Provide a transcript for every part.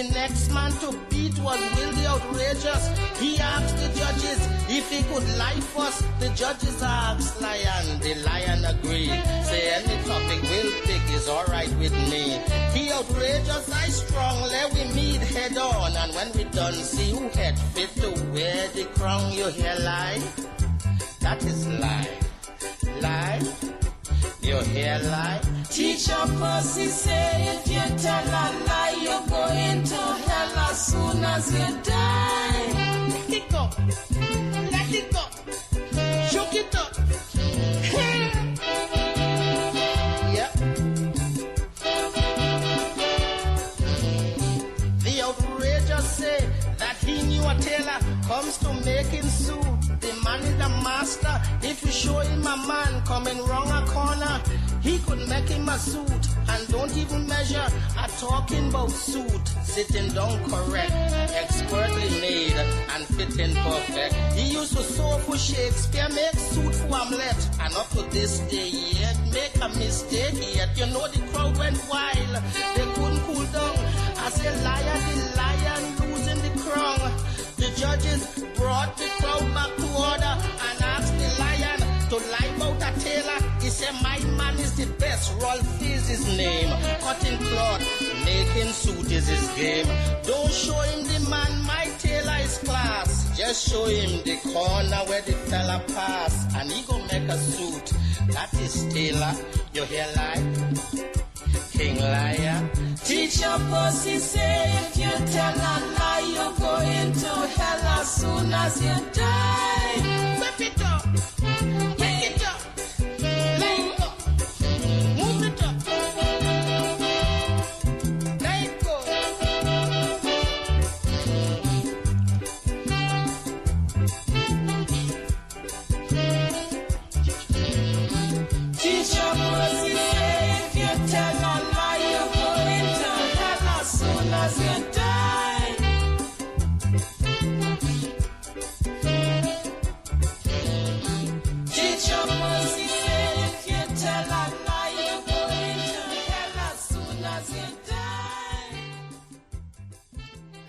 The next man to beat was Will the Outrageous. He asked the judges if he could lie first. The judges asked Lion. The Lion agreed. Say any topic Will pick is alright with me. He outrageous, I strong. Let we meet head on. And when we done, see who head fit to wear the crown. You hear lie? That is lie. Lie? You hear lie? Teacher Percy say if you tell a lie, you're going to hell as soon as you die. Let it go. Let it go. Shook it up. Yep. The outrageous say that he knew a tailor comes to making suit. The man is the master. If you show him a man coming round a corner, he could make him a suit and don't even measure. A talking about suit, sitting down correct, expertly made and fitting perfect. He used to sew for Shakespeare, make suit for Hamlet, and up to this day yet make a mistake yet. You know the crowd went wild, they couldn't cool down. As a liar, the lion losing the crown. The judges brought the crowd back to order and asked the lion to lie about a tailor. He said, my man is the best. Rolf is his name. Cutting cloth, making suit is his game. Don't show him the man, my tailor is class. Just show him the corner where the fella pass, and he gon' make a suit. That is tailor. You hear lie? King liar. Teacher Percy say if you tell a lie, you're going to hell as soon as you die. Whip it up. Pick it up. Lay it up. Move it up. Let it go. Teacher Percy say if you tell a lie, you're going to hell as soon as you die. Teacher Percy say if you tell a lie, you're going to hell as soon as you die.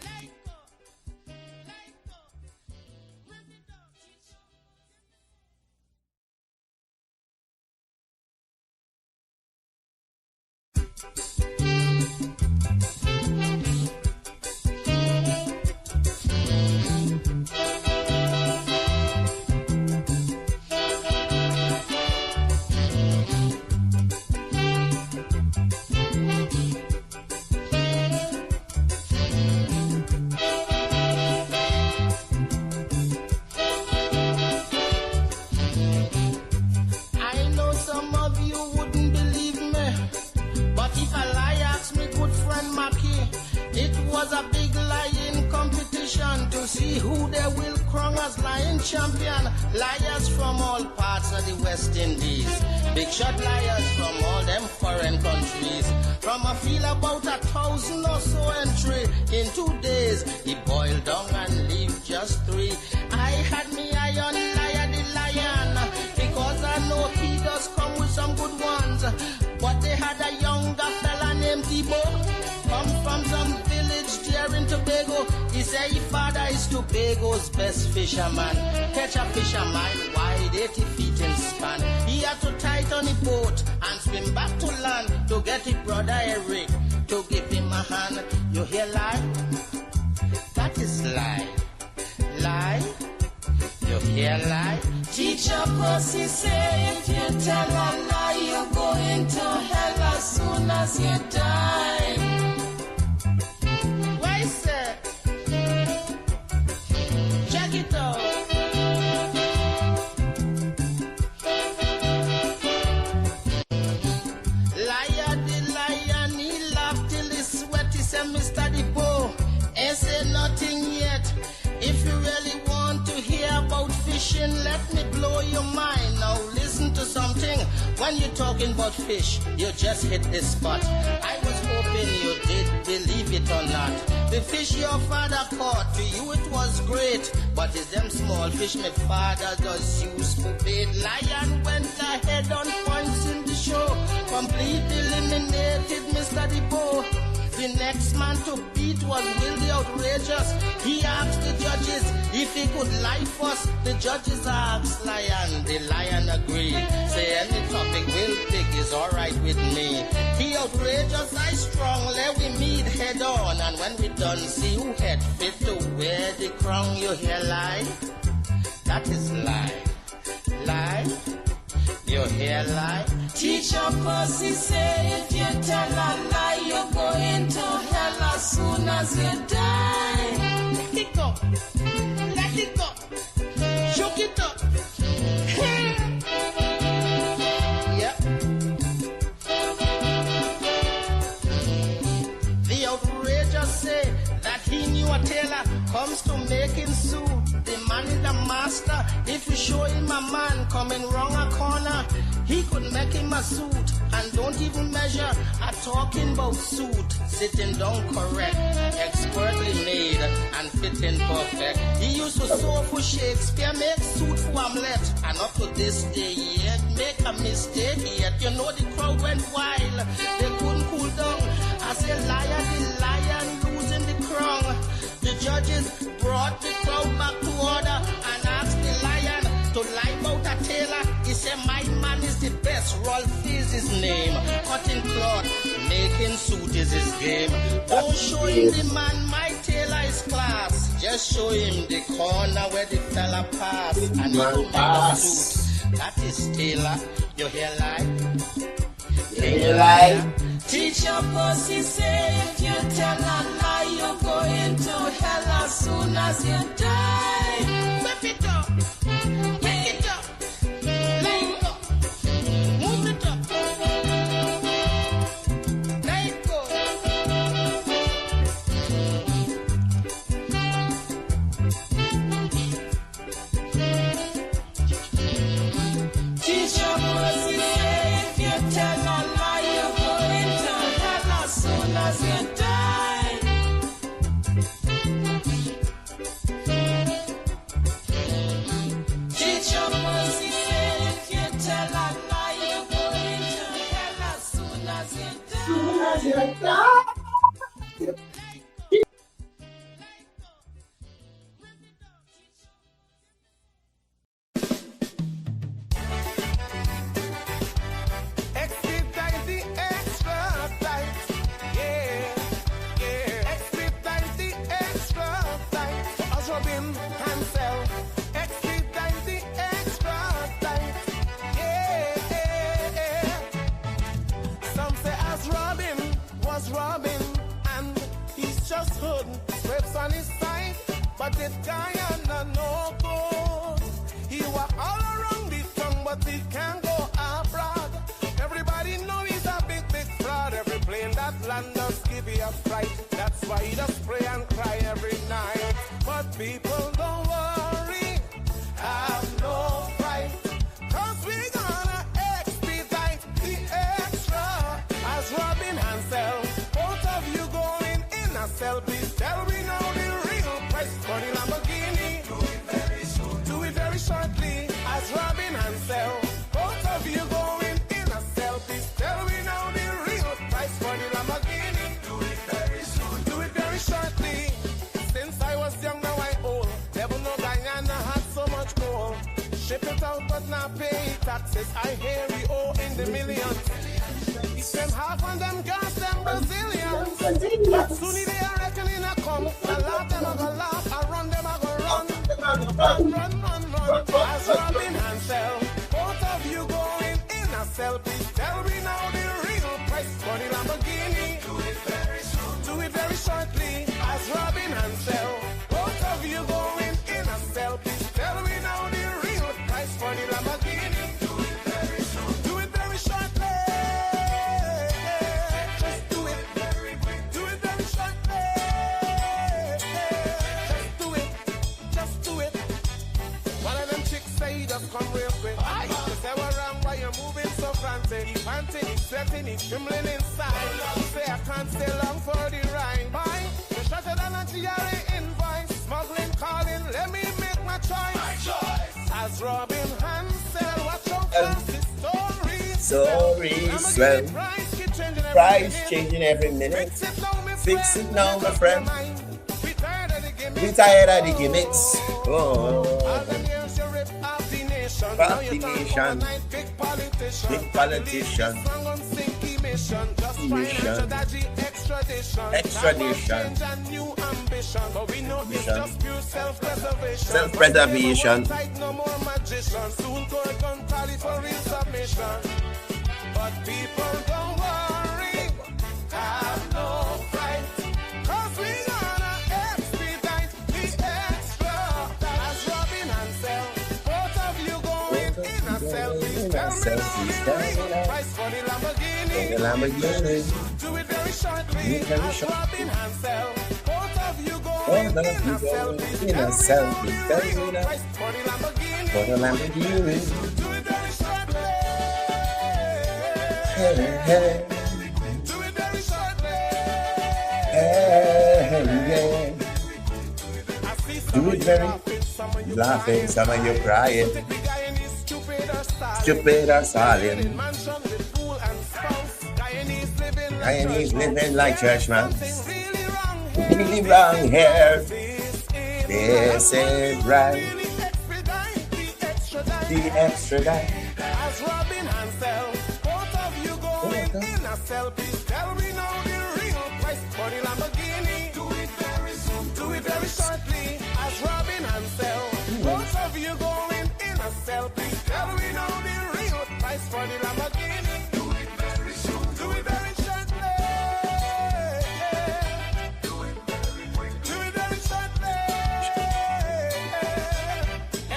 Let it go. Let it go. Whip it up. I know some of you wouldn't believe me, but if a lie asked me good friend Mackie, it was a big lying competition to see who they will crown as lion champion. Liars from all parts of the West Indies, big shot liars from all them foreign countries. From a feel about 1,000 or so entry in 2 days, he boiled down and leave just 3. I had me eye on liar the lion, because I know he does come with some good ones. But they had a younger fella named Thibaut, come from some village there in Tobago. He say his father is Tobago's best fisherman. Catch a fish a mile wide, 80 feet in span. He had to tight on the boat and swim back to land to get his brother Eric to give him a hand. You hear lie? That is lie. Lie? You hear lie? Teacher Percy say if you tell a lie, you're going to hell as soon as you die. Why, sir? Check it out. Liar the lion, he laughed till he sweat. He said, Mr. Debo, ain't say nothing yet. If you really want to hear about fishing, let me blow your mind. Now listen to something. When you're talking about fish, you just hit the spot. I was hoping you did believe it or not. The fish your father caught, to you it was great, but it's them small fish my father does use for bait. Lion went ahead on points in the show, completely eliminated Mr. Debo. The The next man to beat was Will the Outrageous. He asked the judges if he could lie first. The judges asked Lion. The Lion agreed. Say any topic Will pick is alright with me. He outrageous, I strong. Let we meet head on. And when we done, see who head fit to wear the crown. You hear lie? That is lie. Lie? You hear lie? Teacher Percy say if you tell a lie, you're going to hell as soon as you die. Let it go. Let it go. Shook it up. Yep. The outrageous say that he knew a tailor comes to making suit. The man is the master. If you show him a man coming round a corner, he could make him a suit and don't even measure. A talking about suit, sitting down correct, expertly made and fitting perfect. He used to sew for Shakespeare, make suit for Hamlet, and up to this day yet make a mistake yet. You know the crowd went wild, they couldn't cool down. I say liar, the lion losing the crown. The judges brought the crowd back to order and asked the lion to lie about a tailor. He said, my man is the best. Rolf is his name. Cutting cloth, making suit is his game. Don't show him the man, my tailor is class. Just show him the corner where the fella pass. And he will make a suit. That is tailor. You hear lie? Hear lie? Teacher Percy say if you tell a lie, you're going to hell as soon as you die. Whip it up. Pick it up. Lay it up. Move it up. Let it go. Teacher Percy say if you tell a lie, you're going to hell as soon as you die. Teacher Percy say if you tell a lie, you're going to hell as soon as you die. Expedite the extra tight, yeah, yeah. Expedite the extra tight. As Robin Hansel, expedite the extra tight, yeah. Some say as Robin was Robin, and he's just hood, scrapes on his side. But this guy no good. He was all around the tongue, but he can't go abroad. Everybody know he's a big fraud. Every plane that land does give you a fright. That's why he does pray and cry every night. But people don't worry, have no fright, 'cause we gonna expedite the extra. As Robin Hansel, both of you going in a cell, please tell me now the real price for the Lamborghini. Do it very soon. Do it very shortly. As Robin Hansel, both of you going in a cell, please tell me now the real price for the Lamborghini. Do it very soon. Do it very shortly. Since I was young, now I old. Never know Guyana had so much gold. Ship it out but not pay taxes. I hear we owe in the millions. He spent half on them gas, them Brazilians. But soon they are reckoning a come. I laugh them, I go laugh. I run them, I go run. Run. As Robin Hansel, both of you going in a cell. Please tell me now the real price for the Lamborghini. Do it very soon. Do it very shortly. As Robin Hansel, both of you going in a cell. Please tell me now the real price for the Lamborghini. Do it very soon. Do it very shortly. Just do it very quick. Do it very shortly. Just do it. Just do it. One of them chicks say he just come real quick. You say what wrong, why you moving so frantic? He panting, he sweating, he trembling inside. He say I can't stay long for the ride. Why? You shut it down and GRA invoice. Smuggling, calling, let me make my choice. My choice. As Robin Hansel, watch out for the stories. Stories, well, price changing every minute. Fix it now, my friend. We tired of the gimmicks. Oh. Party nation. Big politician. Mission. Extradition. Self-preservation. But people don't worry, have no fright, 'cause we gonna expedite the extra. As Robin and Sel, both of you going in a selfie. Tell me now the real price for the Lamborghini. Do it very shortly. As Robin and Sel, both of you going in a selfie. Tell me now the real price for the Lamborghini. Do it very shortly. Hey, hey. Do it very shortly. Hey, yeah. Do it very laughing, some of you crying. Stupid or silent. Guyanese living like churchmen. Really wrong here. This is right. The extra die. As Robin and Sel, both of you going in a selfie. Tell me now the real price for the Lamborghini. Do it very soon. Do it very shortly. As Robin and Sel, both of you going in a selfie. Tell me now the real price for the Lamborghini. Do it very soon. Do it very shortly. Do it very quick. Do it very shortly.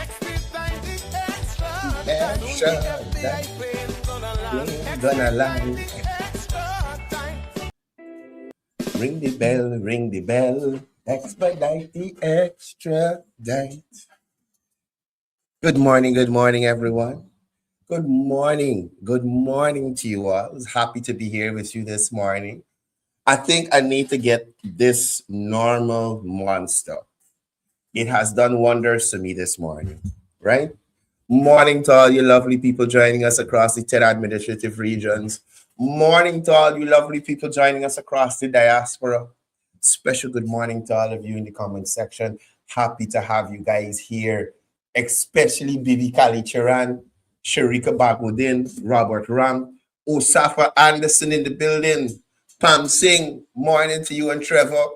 Expedite the extra. Gonna lie. Ring the bell, expedite the extra dite. Good morning, everyone. Good morning to you all. I was happy to be here with you this morning. I think I need to get this normal monster. It has done wonders to me this morning, right? Morning to all you lovely people joining us across the 10 administrative regions. Morning to all you lovely people joining us across the diaspora. Special good morning to all of you in the comment section. Happy to have you guys here, especially Bibi Kali Charan, Sharika Bagudin, Robert Ram, Osafa Anderson in the building, Pam Singh, morning to you and Trevor,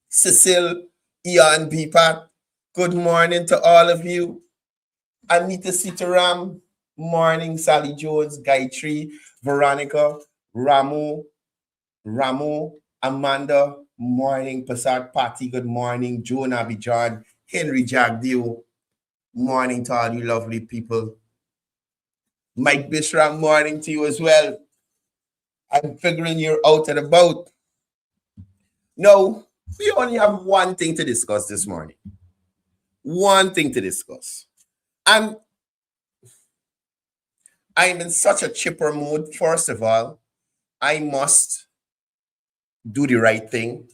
Cecile, Ian Bipat, good morning to all of you. Anita Sitaram, morning, Sally Jones, Gayatri, Veronica, Ramu, Amanda, morning, Passat Patty, good morning, Joan Abidjan, Henry Jagdeo, morning to all you lovely people. Mike Bishram, morning to you as well. I'm figuring you're out and about. No, we only have one thing to discuss this morning. One thing to discuss. And I'm in such a chipper mood. First of all, I must do the right thing.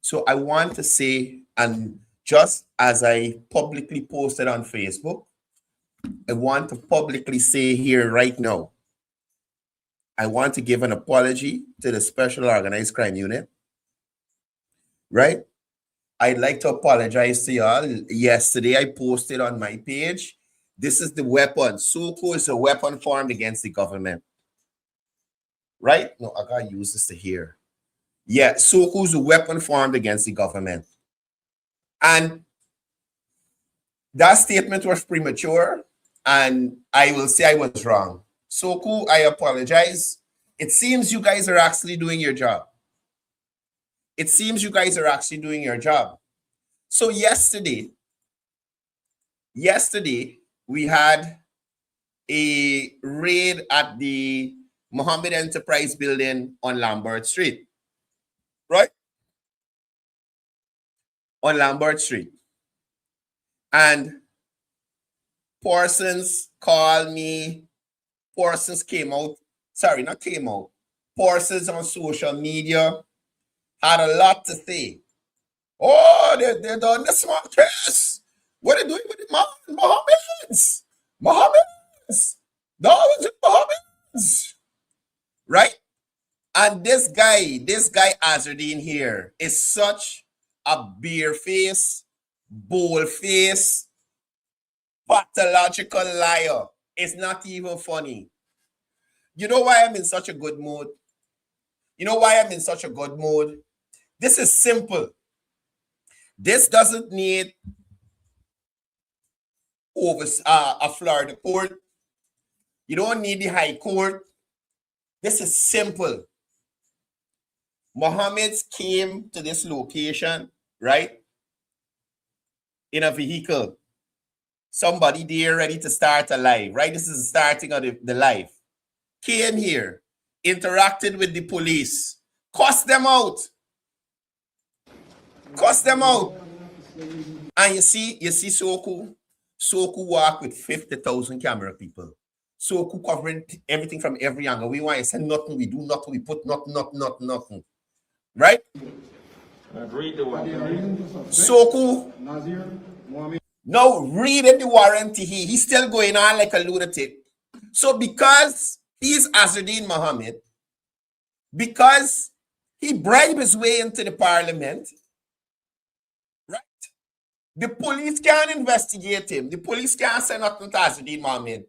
So I want to say, and just as I publicly posted on Facebook, I want to publicly say here right now, I want to give an apology to the Special Organized Crime Unit, right? I'd like to apologize to y'all. Yesterday, I posted on my page, this is the weapon. Soko is a weapon formed against the government. Right? No, I gotta use this to hear. Yeah, Soko is a weapon formed against the government. And that statement was premature, and I will say I was wrong. Soko, I apologize. It seems you guys are actually doing your job. So yesterday, we had a raid at the Mohammed Enterprise building on Lambert Street, right? On Lambert Street. And persons called me, persons persons on social media had a lot to say. Oh, they're done the smart case. What are they doing with the Mohammedans? No, it was with Mohammedans. Right? And this guy Azardine here is such a beer face, bold face, pathological liar. It's not even funny. You know why I'm in such a good mood? This is simple. This doesn't need a Florida court. You don't need the high court. This is simple. Mohammed came to this location, right? In a vehicle. Somebody there ready to start a live, right? This is the starting of the live. Came here, interacted with the police, cussed them out. And you see Soku walk with 50,000 camera people. Soku covering everything from every angle. We want to say nothing, we do nothing, we put nothing. Right? Soku now reading the warranty, he's still going on like a lunatic. So because he's Azardine Mohammed, because he bribed his way into the parliament, right? The police can't investigate him. The police can't say nothing to Azardine Mohammed,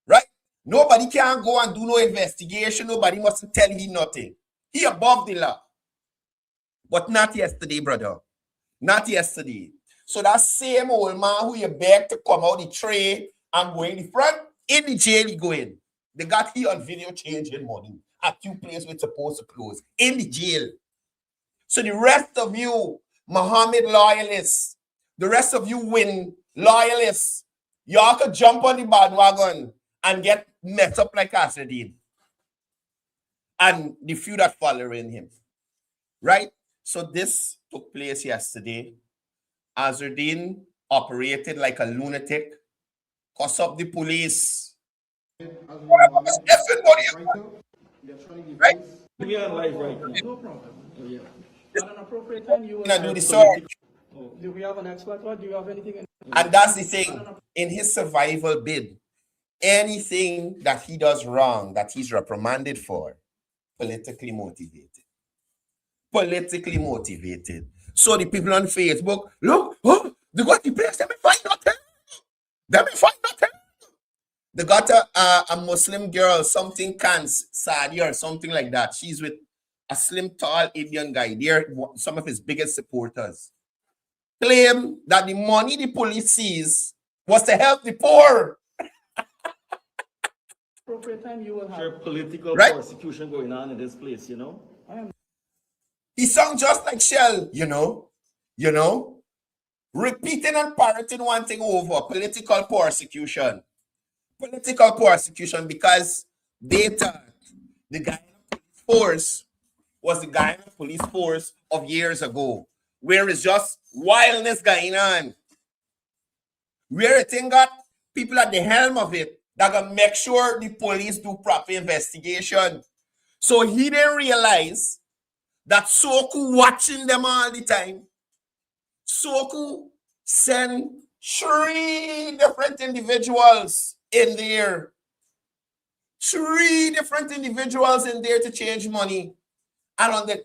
right? Nobody can go and do no investigation. Nobody mustn't tell him nothing. He above the law. But not yesterday, brother. Not yesterday. So that same old man who you beg to come out the tray and go in the front, in the jail he going. They got he on video changing money at two places we're supposed to close. In the jail. So the rest of you, Mohammed loyalists, the rest of you win loyalists, y'all could jump on the bandwagon and get messed up like Azardine. And the few that following him. Right? So this took place yesterday. Azardine operated like a lunatic, cuss up the police. Right? We are live right now. No problem. Oh, yeah. At an appropriate time, you will Do the search. Do we have an expert or do you have anything? And that's the thing. In his survival bid, anything that he does wrong, that he's reprimanded for, politically motivated. Politically motivated. So the people on Facebook, look, oh, they got the place, let me find nothing. They got a Muslim girl, something Kans, Sadi or something like that. She's with a slim, tall Indian guy. They're some of his biggest supporters. Claim that the money the police seized was to help the poor. Appropriate time, you will have. Sure, political Right? persecution going on in this place, you know? He sounds just like Shell, you know, repeating and parroting one thing over, political persecution because they thought the guy in the police force was the guy in the police force of years ago, where it's just wildness going on, where it thing got people at the helm of it that gonna make sure the police do proper investigation. So he didn't realize that Soku watching them all the time. Soku sent 3 different individuals in there. 3 different individuals in there to change money. And on the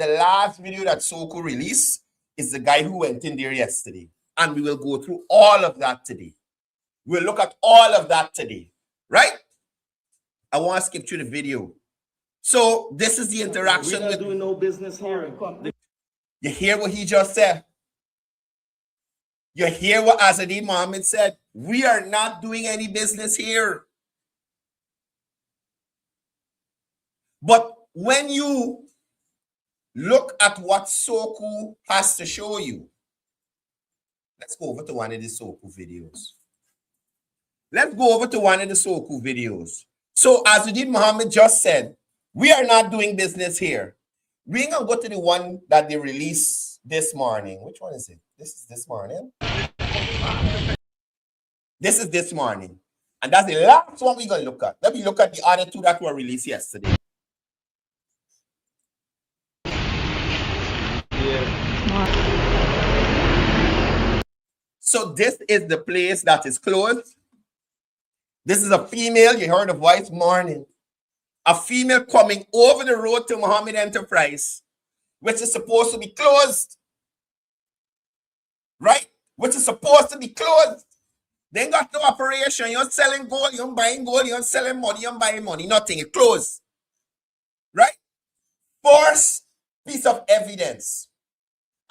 last video that Soku released is the guy who went in there yesterday. And we will go through all of that today. We'll look at all of that today. Right? I want to skip through the video. So this is the interaction. We're not doing no business here. You hear what he just said? You hear what Azardine Mohammed said? We are not doing any business here. But when you look at what Soku has to show you, let's go over to one of the Soku videos. So Azardine Mohammed just said, we are not doing business here. We're going to go to the one that they released this morning. Which one is it? This is this morning. This is this morning. And that's the last one we're going to look at. Let me look at the other 2 that were released yesterday. Yeah. So this is the place that is closed. This is a female. You heard the voice morning. a female coming over the road to Muhammad Enterprise, which is supposed to be closed, right? Which is supposed to be closed. They ain't got no operation. You're selling gold, you're buying gold, you're selling money, you're buying money, nothing. It closed, right? First piece of evidence.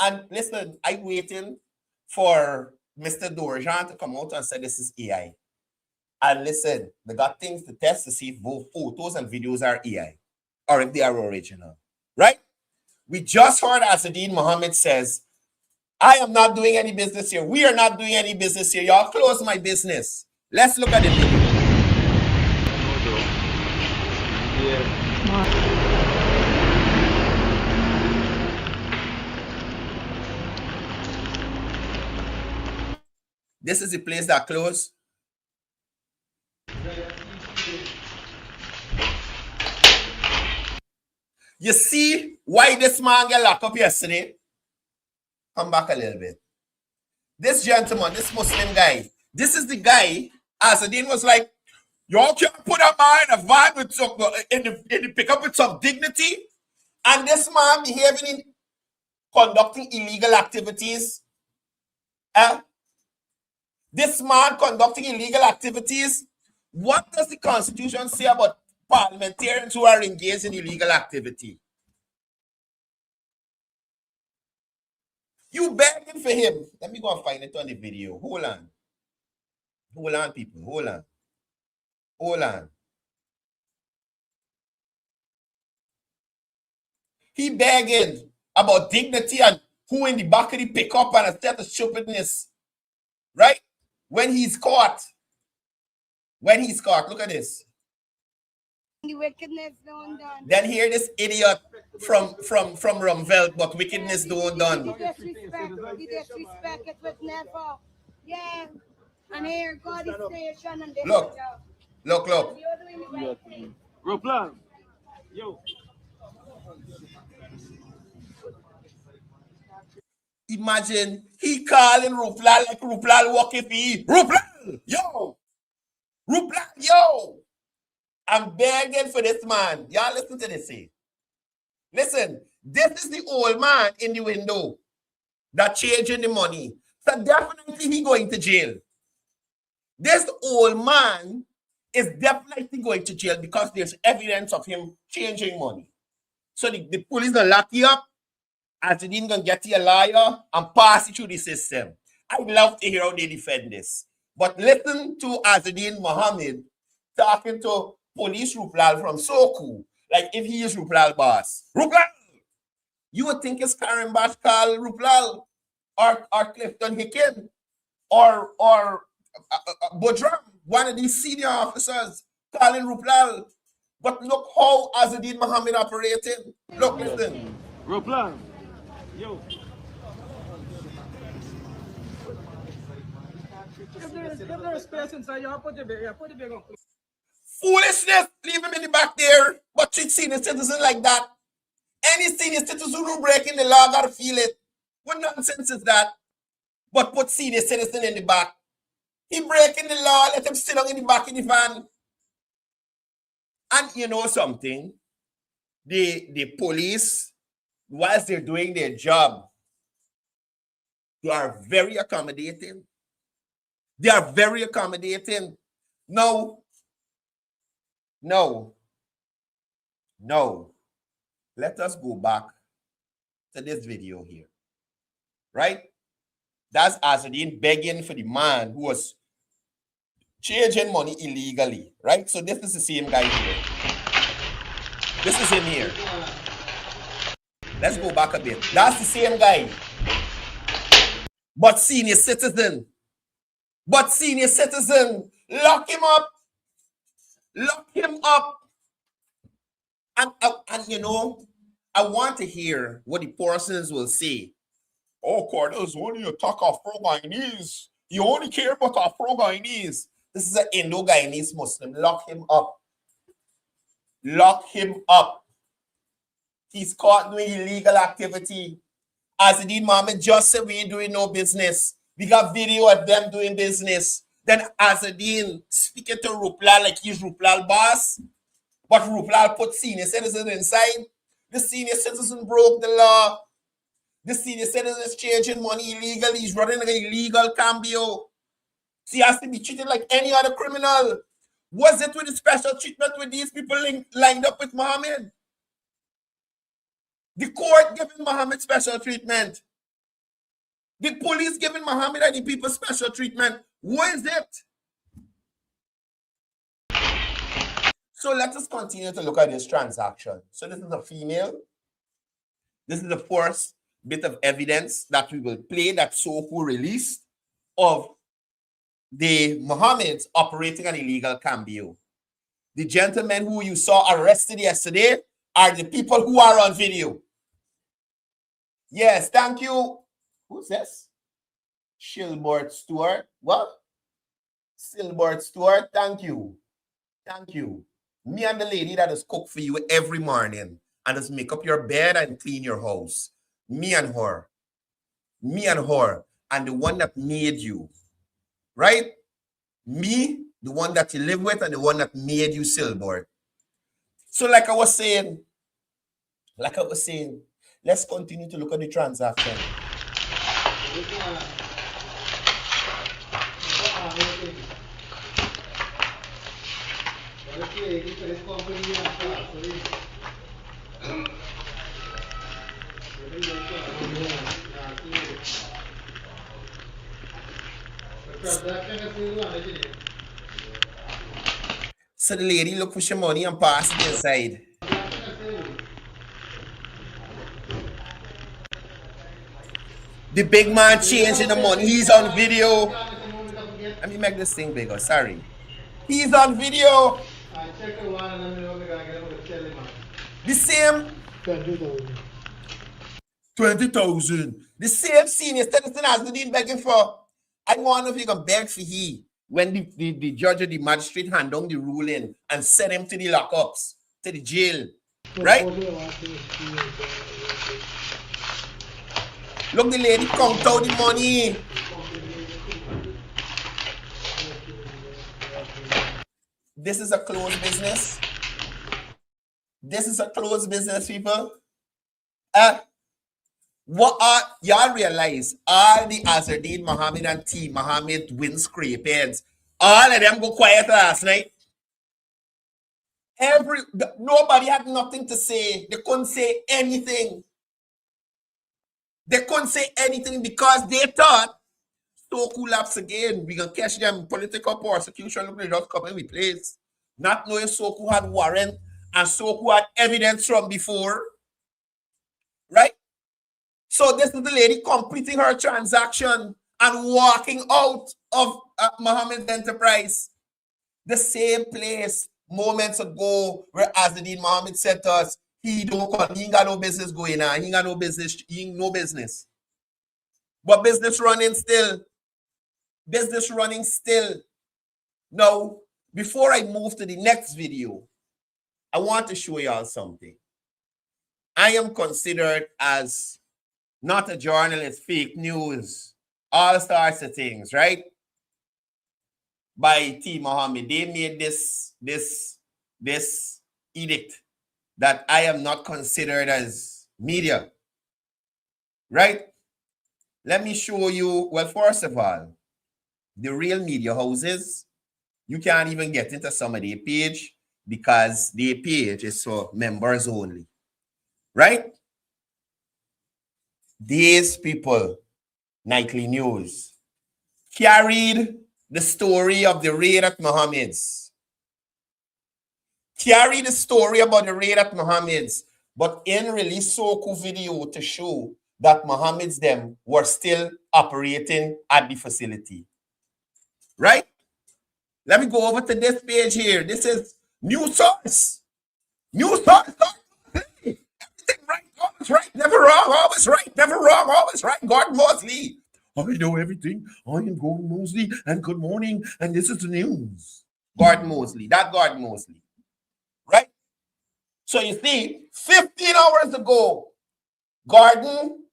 And listen, I'm waiting for Mr. Dorjan to come out and say this is AI. And listen, they got things to test to see if both photos and videos are AI or if they are original, right? We just heard Asadeen Muhammad says, I am not doing any business here. We are not doing any business here. Y'all close my business. Let's look at the video. This is the place that closed. You see why this man got locked up yesterday? Come back a little bit. This gentleman, this Muslim guy, this is the guy, Asadeen was like, y'all can't put a man in a van with some, in the pickup with some dignity. And this man behaving in conducting illegal activities. This man conducting illegal activities. What does the Constitution say about parliamentarians who are engaged in illegal activity? You begging for him. Let me go and find it on the video. Hold on. Hold on, people. Hold on. Hold on. He begging about dignity and who in the back of the pickup and a set of stupidness. Right? When he's caught. When he's caught. Look at this. The wickedness don't done. Then hear this idiot from Rumveld, but wickedness don't done. The disrespect, it was never. Yeah. And here God is station and this Look. Look. You're doing the right thing. Roplan. Yo. Imagine he calling Ruplal like Ruplal walking for you. Ruplal, yo! Ruplal, yo! I'm begging for this man. Y'all listen to this here. Listen, this is the old man in the window that changing the money. So definitely he going to jail. This old man is definitely going to jail because there's evidence of him changing money. So the police gonna lock you up. Asadeen gonna get you a lawyer and pass it through the system. I'd love to hear how they defend this. But listen to Asadeen Muhammad talking to police Ruplal from Soku, like if he is Ruplal boss. Ruplal! You would think it's Karen Bash call Ruplal or Clifton Hicken or Bodram, one of these senior officers calling Ruplal. But look how Asadeen Muhammad operating. Look, listen. Roplan. Yo. If there is space inside, you put the big on. Foolishness, leave him in the back there. But treat senior citizen like that. Any senior citizen who breaking the law gotta feel it. What nonsense is that? But put senior citizen in the back. He breaking the law, let him sit down in the back in the van. And you know something? The police, whilst they're doing their job, they are very accommodating. They are very accommodating. No. Let us go back to this video here. Right? That's Asadeen begging for the man who was changing money illegally. Right? So this is the same guy here. This is him here. Let's go back a bit. That's the same guy. But senior citizen. Lock him up. Lock him up. And you know, I want to hear what the persons will say. Oh, Courdel's only attack Afro-Guyanese. You only care about Afro-Guyanese. This is an Indo-Guyanese Muslim. Lock him up. Lock him up. He's caught doing illegal activity. Asadeen Muhammad just said we ain't doing no business. We got video of them doing business. Then Asadeen speaking to Ruplal like he's Ruplal boss. But Rupal put senior citizen inside. The senior citizen broke the law. The senior citizen is changing money illegally. He's running an illegal cambio. So he has to be treated like any other criminal. Was it with the special treatment with these people lined up with Mohammed? The court giving Mohammed special treatment. The police giving Mohammed and the people special treatment. Who is it? So let us continue to look at this transaction. So this is a female. This is the first bit of evidence that we will play that Soko released of the Mohammeds operating an illegal cambio. The gentlemen who you saw arrested yesterday are the people who are on video. Yes, thank you. Who's this? Shilbert Stewart. What? Silbert Stewart, thank you. Thank you. Me and the lady that is cook for you every morning and just make up your bed and clean your house. Me and her. Me and her. And the one that made you. Right? Me, the one that you live with, and the one that made you Silbert. So like I was saying, let's continue to look at the transaction. So the lady look for some money and pass it inside. The big man changing the money. He's on video. Let me make this thing bigger. Sorry. He's on video. The same 20,000. The same senior citizen as the dean begging for. I wonder if you can beg for he when the judge or the magistrate hand down the ruling and send him to the lockups, to the jail. Right? Look, the lady count out the money. This is a closed business. This is a closed business, people. What are y'all realize? All the Azardine Mohammed and T Mohammed win scrapings. All of them go quiet last night. Nobody had nothing to say. They couldn't say anything. They couldn't say anything because they thought Soko lapse again. We can catch them political persecution. Look, they just come in with place. Not knowing Soko had warrant and Soko had evidence from before. Right? So this is the lady completing her transaction and walking out of Mohammed's enterprise. The same place moments ago where Azadine Mohammed said to us, he ain't got no business going on. He ain't got no business. He ain't no business. But business running still. Business running still. Now, before I move to the next video, I want to show y'all something. I am considered as not a journalist, fake news, all sorts of things, right? By T. Mohammed. They made this edict that I am not considered as media, right? Let me show you, well, first of all, the real media houses, you can't even get into some of their page because their page is for members only, right? These people, Nightly News, carried the story of the raid at Mohammed's. Carried the story about the raid at Mohammed's, but in release Soko video to show that Mohammed's them were still operating at the facility. Right? Let me go over to this page here. This is news source. News source. Everything right, always right, never wrong, always right, never wrong, always right. Gordon Mosley. I know everything. I am Gordon Mosley, and good morning, and this is the news. Gordon Mosley, that Gordon Mosley. Right? So you see, 15 hours ago, Gordon,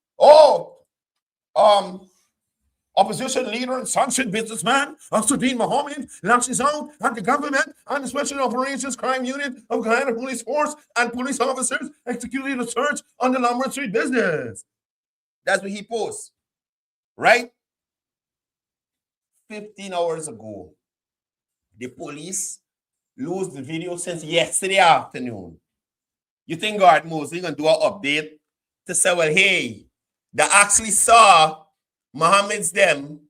Opposition leader and sunshine businessman Asudin Mohammed lashes out at the government and the Special Operations Crime Unit of Guyana Police Force and police officers executing a search on the Lombard Street business. That's what he posts, right? 15 hours ago, the police lose the video since yesterday afternoon. You think God Mosley going to do an update to say, well, hey, they actually saw Mohammed's them.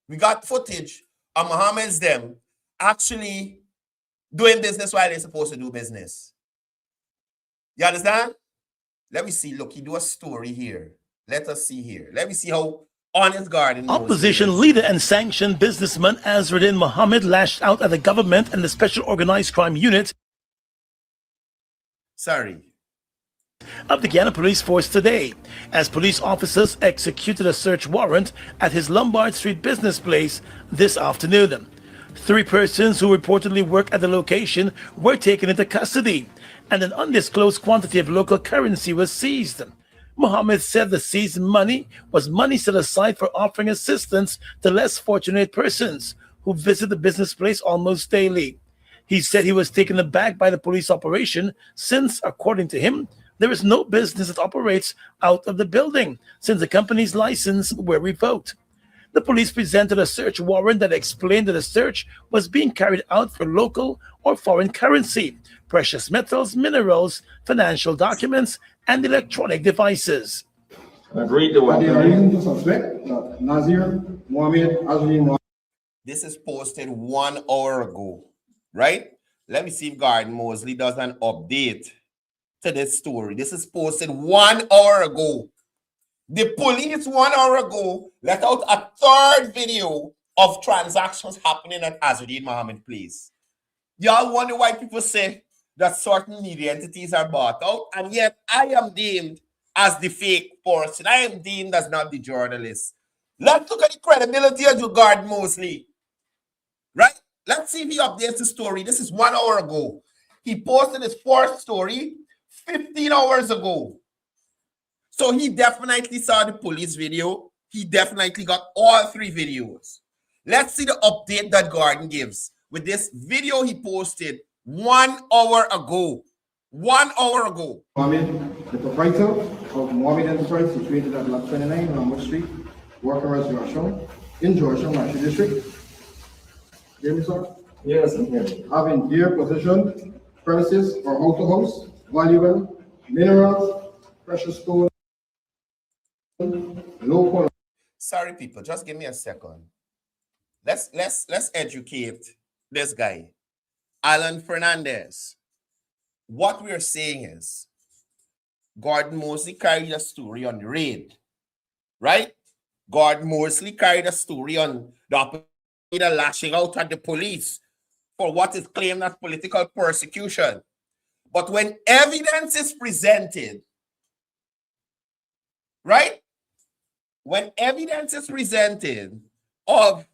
We got footage of Mohammed's them actually doing business while they're supposed to do business. You understand? Let me see. Look, he do a story here. Let us see here. Let me see how honest Garden. Opposition leader and sanctioned businessman Azruddin Mohammed lashed out at the government and the Special Organized Crime Unit of the Guyana Police Force today, as police officers executed a search warrant at his Lombard Street business place this afternoon. 3 persons who reportedly work at the location were taken into custody, and an undisclosed quantity of local currency was seized. Mohammed said the seized money was money set aside for offering assistance to less fortunate persons who visit the business place almost daily. He said he was taken aback by the police operation since, according to him, there is no business that operates out of the building since the company's license were revoked. The police presented a search warrant that explained that the search was being carried out for local or foreign currency, precious metals, minerals, financial documents, and electronic devices. Agreed to what? This is posted 1 hour ago, right? Let me see if Garden Mosley does an update to this story. This is posted 1 hour ago. The police 1 hour ago let out a 3rd video of transactions happening at Azruddin Mohammed Place. Y'all wonder why people say that certain media entities are bought out, and yet I am deemed as the fake person. I am deemed as not the journalist. Let's look at the credibility of Garden Mosley, right? Let's see if he updates the story. This is 1 hour ago. He posted his 4th story 15 hours ago. So he definitely saw the police video. He definitely got all 3 videos. Let's see the update that Garden gives with this video he posted 1 hour ago. 1 hour ago. Mohammed, the proprietor of Mohammed Enterprise, situated at Lot 29, Lombard Street, Worker as Joshua, in Georgia, Marshall District. Hear me, sir? Yes, I'm here. Having dear possession, premises or house, valuable, minerals, precious stones, local. Sorry, people, just give me a second. Let's educate this guy, Alan Fernandez. What we're saying is, Gordon Mosley carried a story on the raid, right? Gordon Mosley carried a story on the opposition lashing out at the police for what is claimed as political persecution. But when evidence is presented, right? When evidence is presented of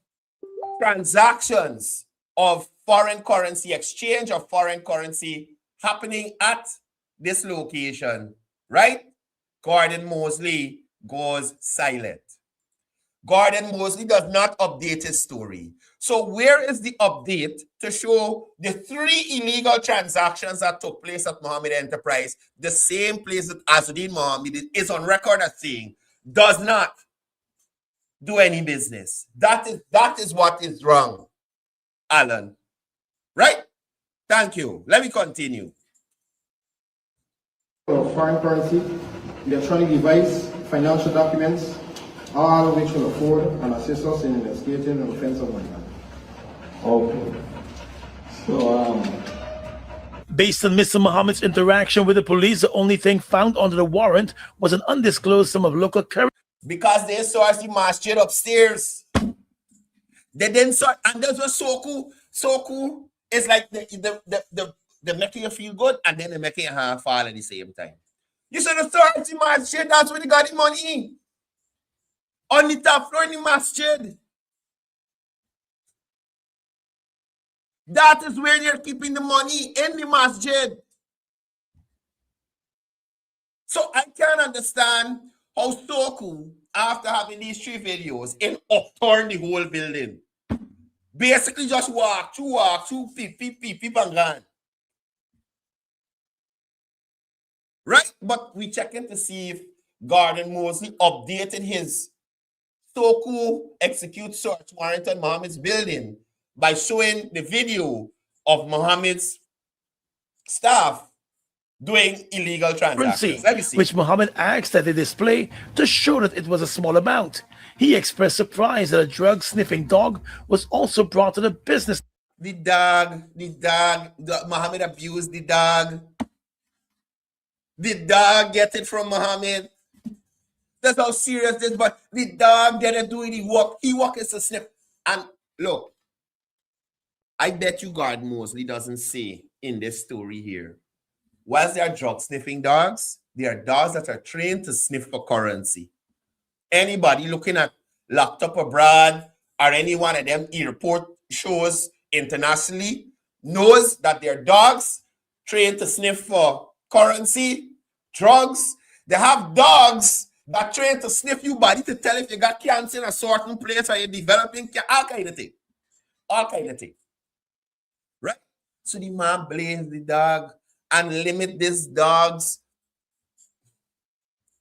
transactions of foreign currency exchange or foreign currency happening at this location, right? Gordon Mosley goes silent. Gordon Mosley does not update his story. So where is the update to show the 3 illegal transactions that took place at Mohammed Enterprise, the same place that Azruddin Mohammed is on record as saying does not do any business? That is what is wrong, Alan. Right? Thank you. Let me continue. Foreign currency, electronic device, financial documents, all of which will afford and assist us in investigating the offense of money. Okay. So, Based on Mr. Mohammed's interaction with the police, the only thing found under the warrant was an undisclosed sum of local currency. Because they saw the masjid upstairs. They didn't saw, and that's what so cool. So cool. It's like they're making you feel good and then they're making your hand fall at the same time. You said the authority masjid, that's where they got the money. On the top floor in the masjid. That is where they're keeping the money, in the masjid. So I can't understand how Soku, after having these 3 videos, in upturn the whole building. Basically just walk, peep, and gone. Right? But we checking to see if Gordon Mosley updated his Soku execute search warrant on Mohammed's building by showing the video of Mohammed's staff doing illegal transactions. Let me see. Which Mohammed asked that they display to show that it was a small amount. He expressed surprise that a drug-sniffing dog was also brought to the business. The dog, Mohammed abused the dog. The dog get it from Mohammed. That's how serious this, but the dog didn't do it. He walk is a sniff. And look, I bet you God Mosley doesn't say in this story here, whilst they are drug sniffing dogs, they are dogs that are trained to sniff for currency. Anybody looking at Locked Up Abroad or any one of them airport shows internationally knows that they're dogs trained to sniff for currency, drugs. They have dogs that train to sniff your body to tell if you got cancer in a certain place or you're developing all kind of thing. All kind of thing. Right? So the man blames the dog and limit this dog's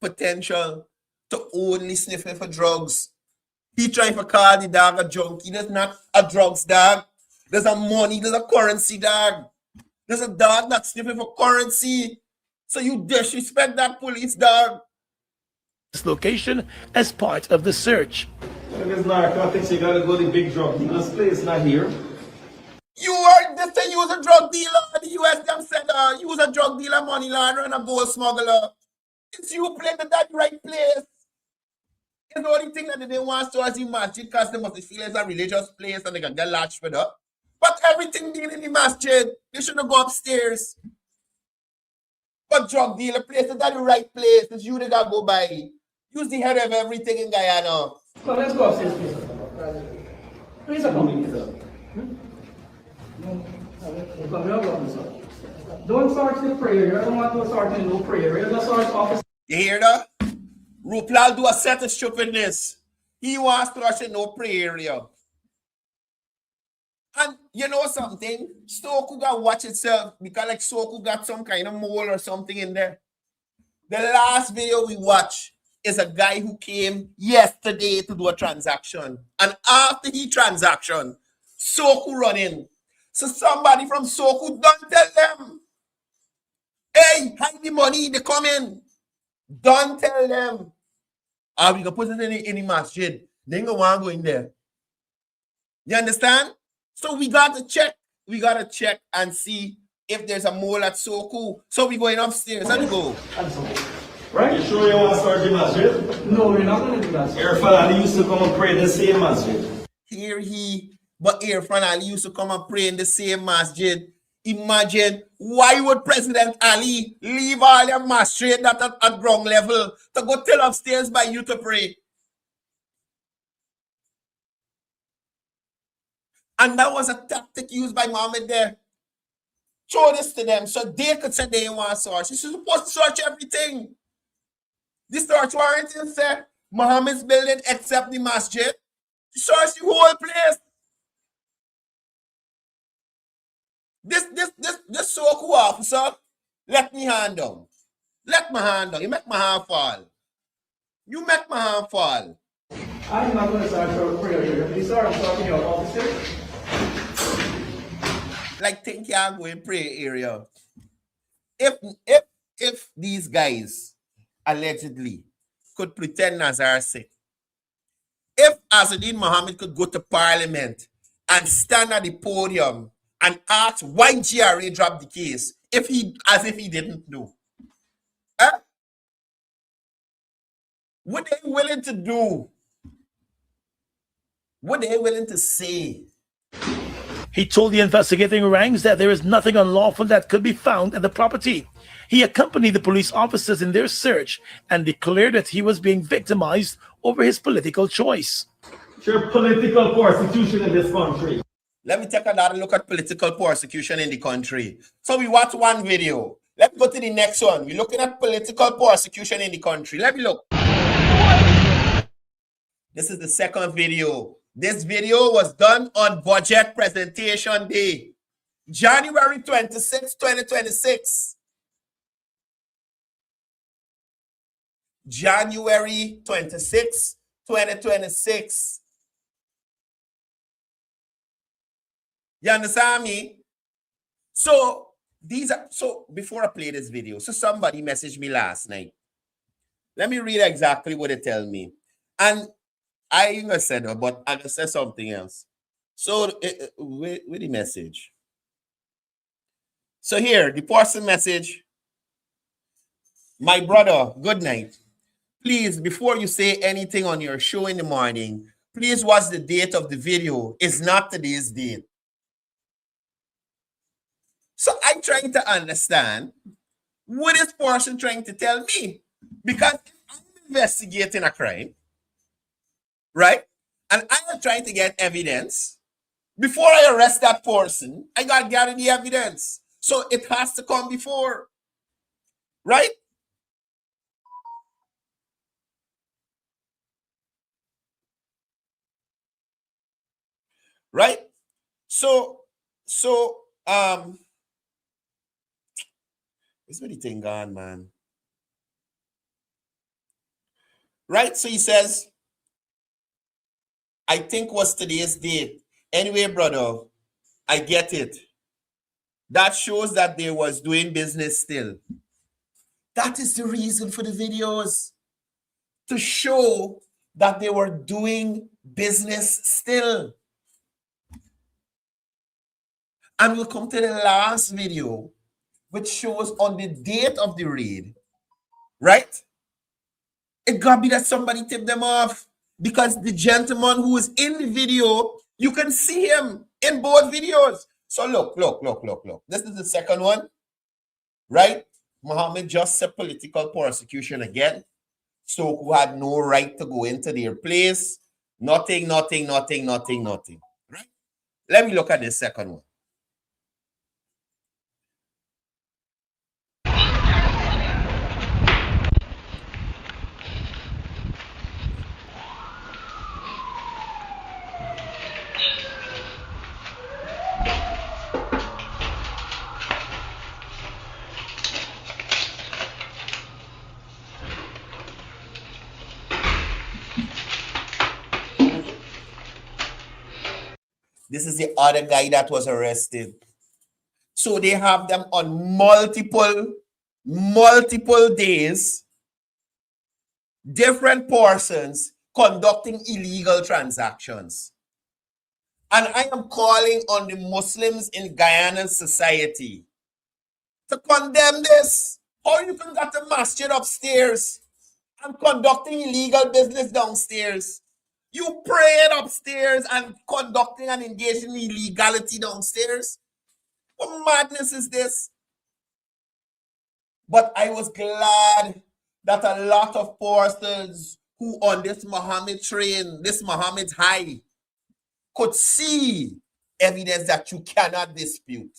potential to only sniffing for drugs. He trying to call the dog a junkie. There's not a drugs dog. There's a money, there's a currency dog. There's a dog that's sniffing for currency. So you disrespect that police dog. This location as part of the search. There's narcotics, you gotta go to the big drug dealer's place, not here. You heard this thing, you was a drug dealer. The US them said you was a drug dealer, money launderer, and a gold smuggler. It's you playing in that right place. It's the only thing that they didn't want to as the masjid because they must feel it's a religious place and they can get latched for that. But everything being in the masjid, they shouldn't go upstairs. But drug dealer place, is that the right place? It's you that gotta go by. Use the head of everything in Guyana. So let's go upstairs, please. Please come, sir. Don't search the prayer. I don't want to search in no prayer. You just search office. You hear that? Ruplal do a set of stupidness. He wants to rush in no prayer area. And you know something? Stoku got watch itself because like Stoku got some kind of mole or something in there. The last video we watched is a guy who came yesterday to do a transaction. And after he transaction, Soku run in. So somebody from Soku don't tell them, hey, hide the money, they come in. Don't tell them. We can put it in the masjid. They don't want to go in there. You understand? So we got to check. We got to check and see if there's a mole at Soku. So we going upstairs. Let me go. Right? You sure you want to start the masjid? No, we're not going to do that. Irfan Ali used to come and pray in the same masjid. But Irfan Ali used to come and pray in the same masjid. Imagine, why would President Ali leave all your masjid that at ground level to go tell upstairs by you to pray? And that was a tactic used by Mohammed there. Show this to them so they could say they want to search. You're supposed to search everything. This search warrant is said Mohammed's building except the masjid. Search the whole place. This Soku officer, let me hand down. Let my hand down. You make my hand fall. You make my hand fall. I'm not going to start for prayer here. Please, sir, I'm talking to your officer. Like think you are going pray area. If these guys allegedly could pretend Nazar sick, if Azuddin Mohammed could go to parliament and stand at the podium and ask why GRA dropped the case, as if he didn't know, what they willing to do? What they willing to say? He told the investigating ranks that there is nothing unlawful that could be found at the property. He accompanied the police officers in their search and declared that he was being victimized over his political choice. Sure, political persecution in this country. Let me take another look at political persecution in the country. So we watch one video. Let's go to the next one. We're looking at political persecution in the country. Let me look. This is the second video. This video was done on budget presentation day, January 26, 2026. January 26, 2026. You understand me? So before I play this video, so somebody messaged me last night. Let me read exactly what they tell me. And I ain't gonna say no, but I'm gonna say something else. So with the message. So here, the person message. My brother, good night. Please, before you say anything on your show in the morning, please watch the date of the video. It's not today's date. So I'm trying to understand what is person trying to tell me. Because I'm investigating a crime, right? And I am trying to get evidence. Before I arrest that person, I got to gather the evidence. So it has to come before, right? Right? So, where's the thing gone, man? Right? So he says, I think was today's date. Anyway, brother, I get it. That shows that they was doing business still. That is the reason for the videos. To show that they were doing business still. And we'll come to the last video, which shows on the date of the raid, right? It gotta be that somebody tipped them off, because the gentleman who is in the video, you can see him in both videos. So look. This is the second one, right? Muhammad just said political persecution again. So who had no right to go into their place. Nothing. Right? Let me look at the second one. This is the other guy that was arrested. So they have them on multiple days, different persons conducting illegal transactions. And I am calling on the Muslims in Guyana society to condemn this. How you can get a masjid upstairs and conducting illegal business downstairs? You praying upstairs and conducting and engaging in illegality downstairs? What madness is this? But I was glad that a lot of persons who on this Muhammad train, this Muhammad high, could see evidence that you cannot dispute.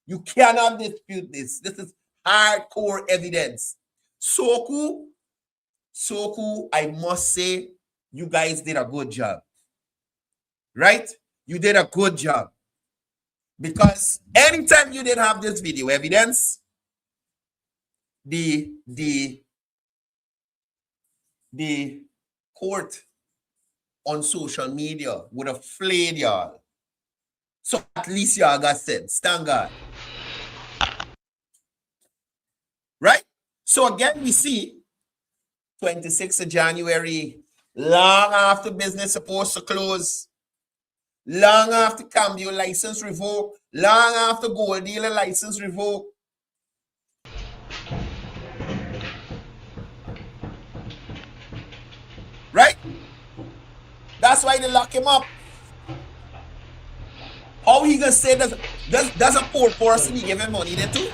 You cannot dispute this. This is hardcore evidence. Soku, I must say, you guys did a good job. Right? You did a good job. Because anytime you didn't have this video evidence, the court on social media would have flayed y'all. So at least y'all got sense. Thank God. Right? So again, we see 26th of January, long after business supposed to close, long after Cambio license revoked, long after gold dealer license revoked. Right? That's why they lock him up. How he gonna say that's a poor person he give him money there too?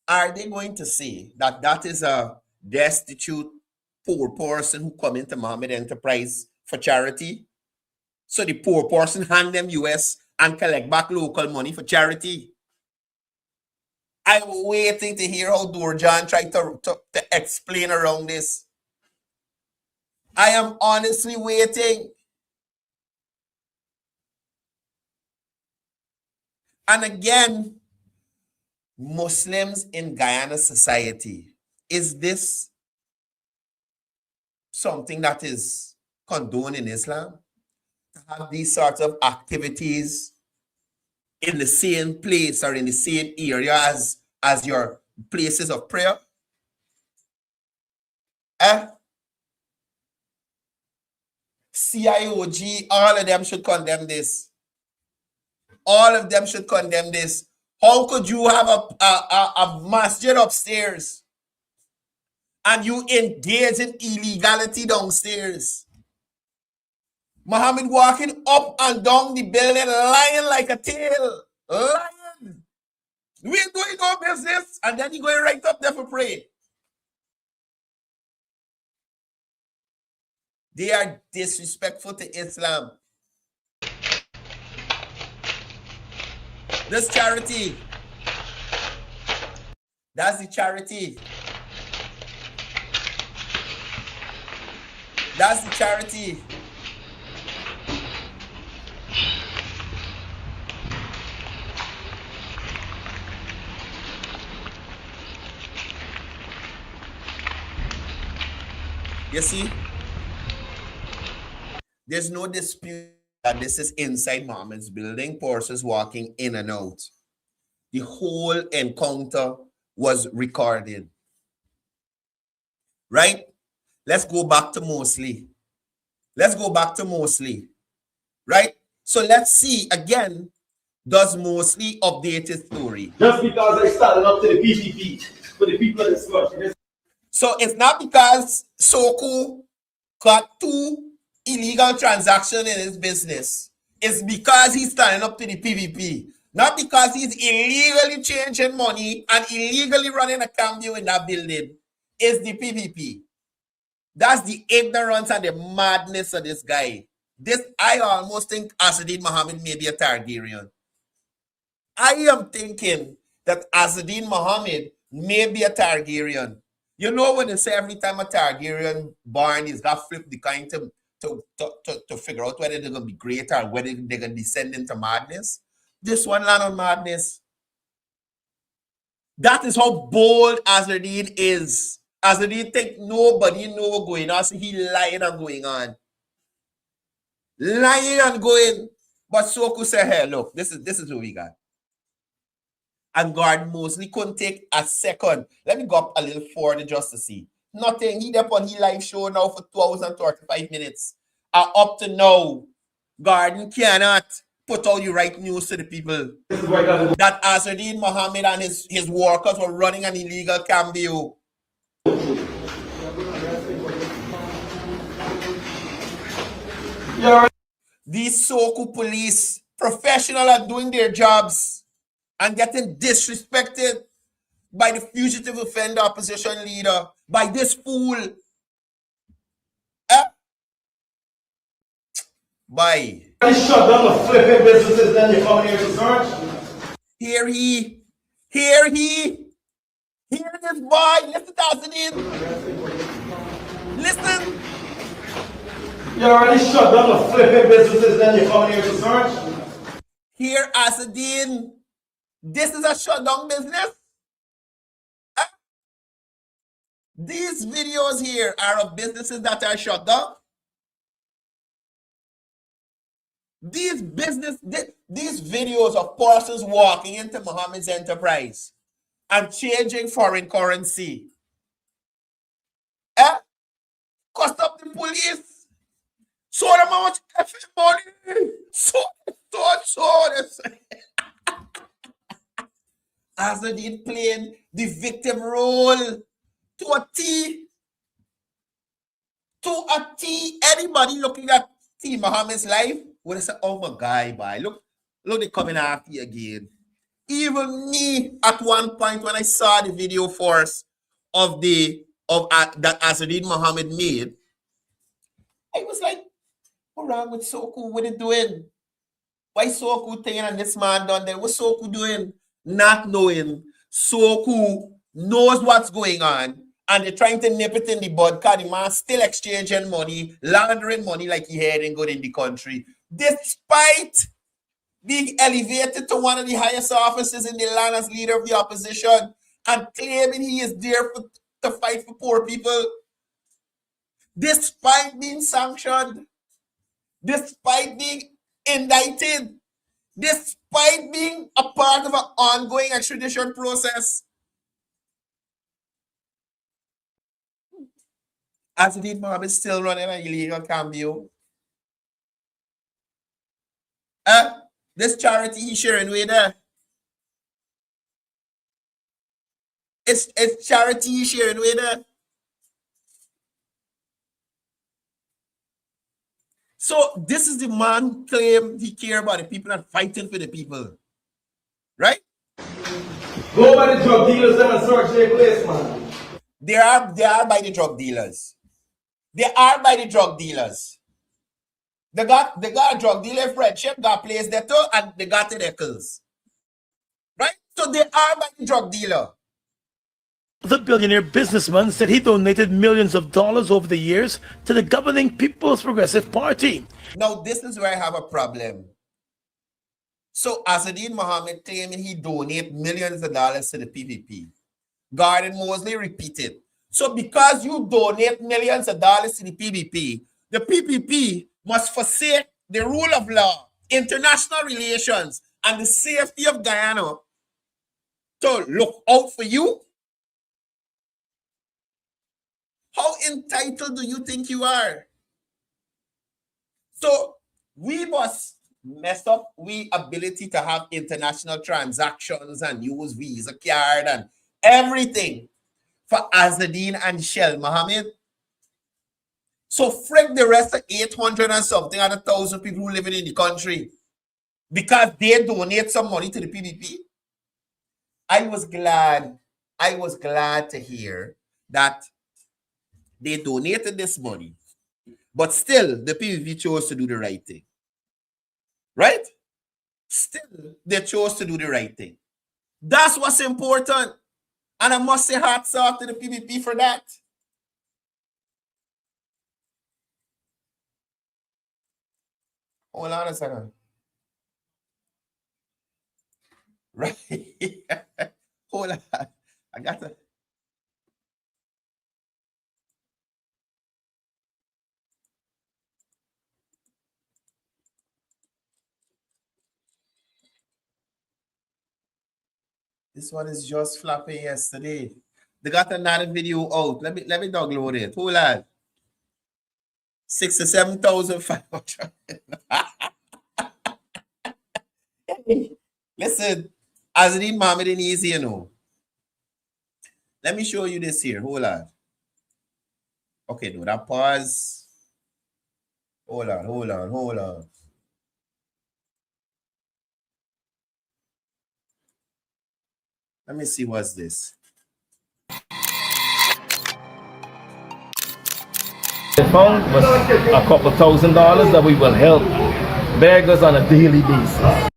Are they going to say that that is a destitute poor person who come into Muhammad Enterprise for charity? So the poor person hand them US and collect back local money for charity? I'm waiting to hear how Dorjan tried to explain around this. I am honestly waiting. And again, Muslims in Guyana society, is this something that is condoned in Islam? To have these sorts of activities in the same place or in the same area as your places of prayer? CIOG, all of them should condemn this. All of them should condemn this. How could you have a masjid upstairs and you engage in illegality downstairs? Muhammad walking up and down the building lying like a tail. Lying. We ain't doing no business. And then he going right up there for pray. They are disrespectful to Islam. This charity. That's the charity. That's the charity. You see? There's no dispute that this is inside Muhammad's building, persons walking in and out. The whole encounter was recorded. Right? Let's go back to Mosley. Let's go back to Mosley. Right? So let's see again, does Mosley update his story? Just because I started up to the PPP for the people of this country. So it's not because Soku got 2 illegal transactions in his business. It's because he's standing up to the PVP. Not because he's illegally changing money and illegally running a cambio in that building. It's the PVP. That's the ignorance and the madness of this guy. I almost think Asadin Muhammad may be a Targaryen. I am thinking that Asadin Muhammad may be a Targaryen. You know when they say every time a Targaryen born, he's got to flip the coin to figure out whether they're going to be great or whether they're going to descend into madness? This one land on madness. That is how bold Asadin is. Asadin think nobody know what's going on, so he lying and going on. Lying and going. But Soku said, hey, look, this is what we got. And God Mosley couldn't take a second. Let me go up a little further just to see. Nothing. He up on his live show now for 2 hours and 35 minutes. Up to now, Garden cannot put out the right news to the people that Asadin Muhammad and his workers were running an illegal cambio. Yeah. These Soku police, professional at doing their jobs and getting disrespected by the fugitive offender opposition leader, by this fool. Bye. Shut down the flipping businesses, then you come here to search. Hear this boy. Listen to Asadin. Listen. You already shut down the flipping businesses, then you come here to search. Hear Asadin. This is a shutdown business. These videos here are of businesses that are shut down. These videos of persons walking into Muhammad's enterprise and changing foreign currency. Cost up the police. So them how much effing money. So. Asadin playing the victim role to a T. Anybody looking at T Muhammad's life would have said, oh my God, boy, look they coming after you again. Even me, at one point when I saw the video first of that Asadin Muhammad made, I was like, what's wrong with Soku? What are they doing? Why Soku thing and this man done there? What's Soku doing? Not knowing so who knows what's going on, and they're trying to nip it in the bud because the man still exchanging money, laundering money like he had and good in the country, despite being elevated to one of the highest offices in the land as leader of the opposition and claiming he is there to fight for poor people, despite being sanctioned, despite being indicted, despite being a part of an ongoing extradition process. Azadeen Mohammed is still running an illegal cambio. This charity he's sharing with her. It's charity he's sharing with her. So this is the man who claimed he cares about the people and fighting for the people. Right? Go by the drug dealers and search their place, man. They are by the drug dealers. They are by the drug dealers. They got a drug dealer friendship, got place there too, and they got the Eccles. Right? So they are by the drug dealer. The billionaire businessman said he donated millions of dollars over the years to the governing People's Progressive Party. Now, this is where I have a problem. So, Azadeen Mohammed claiming he donated millions of dollars to the PPP. Gordon Mosley repeated. So, because you donate millions of dollars to the PPP must forsake the rule of law, international relations, and the safety of Guyana to look out for you? How entitled do you think you are? So we must mess up we ability to have international transactions and use Visa card and everything for Azadeen and Shell Mohammed. So frick the rest of 800 and something other 1,000 people who living in the country because they donate some money to the PPP. I was glad to hear that they donated this money, but still the PPP chose to do the right thing. Right? Still, they chose to do the right thing. That's what's important. And I must say hats off to the PPP for that. Hold on a second. Right. Hold on. I got to. This one is just flapping yesterday. They got another video out. Let me download it. Hold on. 67,500. Hey, listen, Azadeen Mohammed ain't easy, you know. Let me show you this here. Hold on. Okay, no, that pause. Hold on. Let me see what's this. The phone was a couple $1,000 that we will help beggars on a daily basis.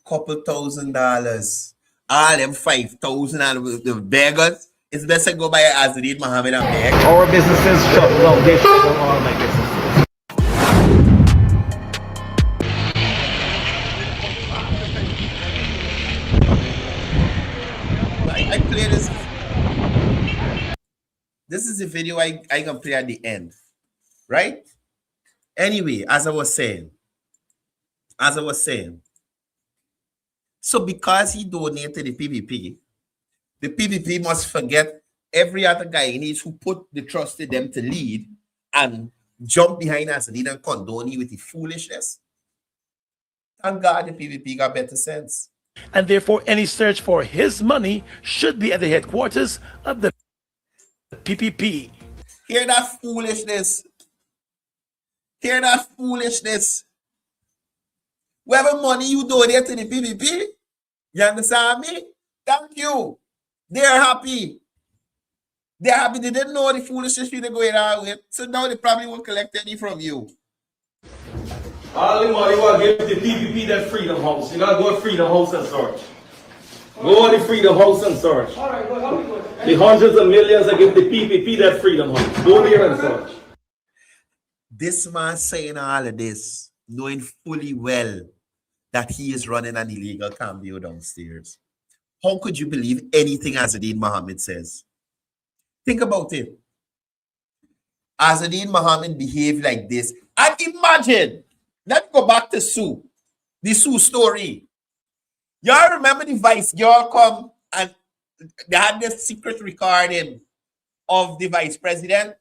Couple $1,000. All them 5,000 and the beggars. It's best to go by Azadeen Mohammed and beg. Our businesses shut down. They shut down all my businesses. I play this. This is the video I can play at the end. Right? Anyway, as I was saying. So because he donated the PPP must forget every other Guyanese who put the trust in them to lead and jump behind us and even condone you with the foolishness. Thank God the PPP got better sense. And therefore, any search for his money should be at the headquarters of the PPP. Hear that foolishness. Whatever money you donate to the PPP, you understand me? Thank you. They're happy. They didn't know the foolishness you're going on with, so now they probably won't collect any from you. All the money will give the PPP that Freedom House. You gotta go to Freedom House and search. Go on the Freedom House and search. All right, good. How we go? The hundreds of millions that give the PPP that Freedom House. Go there and search. This man saying all of this, knowing fully well that he is running an illegal cambio downstairs. How could you believe anything Azadeen Mohammed says? Think about it. Azadeen Mohammed behaved like this. And imagine, let's go back to Sue. The Sue story. Y'all remember the vice girl come and they had this secret recording of the vice president?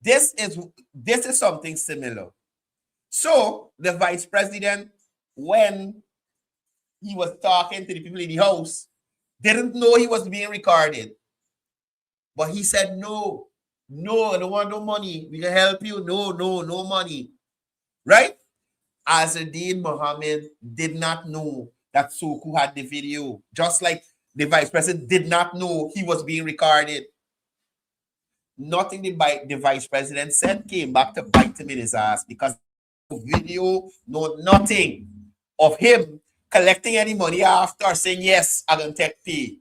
This is something similar. So the vice president, when he was talking to the people in the house, didn't know he was being recorded. But he said, no, I don't want no money. We can help you. No money. Right? Azadeen Mohammed did not know that Soku had the video. Just like the vice president did not know he was being recorded. Nothing the vice president said came back to bite him in his ass because the video, nothing of him collecting any money after saying, yes, I'm going to take pay.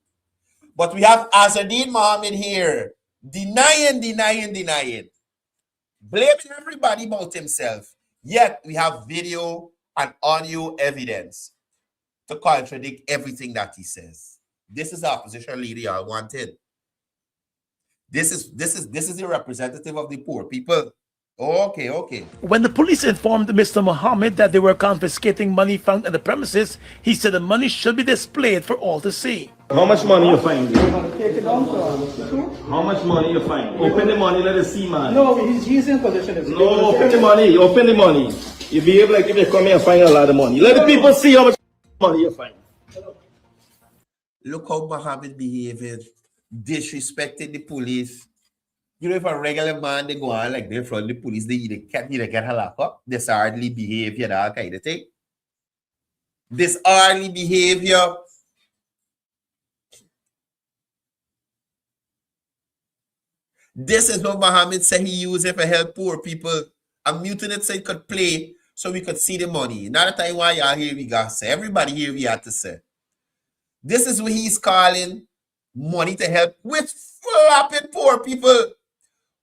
But we have Azadeen Mohammed here denying, blaming everybody about himself. Yet we have video and audio evidence to contradict everything that he says. This is our opposition leader I wanted. This is the representative of the poor people. Okay. When the police informed Mr. Mohammed that they were confiscating money found at the premises, he said the money should be displayed for all to see. How much money you find? Take it down to How much money you find? Open the money, let us see, man. No, he's in possession. No, open the money. You behave like if you come here and find a lot of money. Let the people see how much money you find. Look how Mohammed behaving, disrespecting the police. You know, if a regular man, they go on like they from the police, they can't get a lock up. Disorderly behavior, that kind of thing. Disorderly behavior. This is what Mohammed said he used it for help poor people. I'm muting it so it could play so we could see the money. Not the time why y'all hear we got to say. Everybody here we had to say. This is what he's calling money to help with flapping poor people.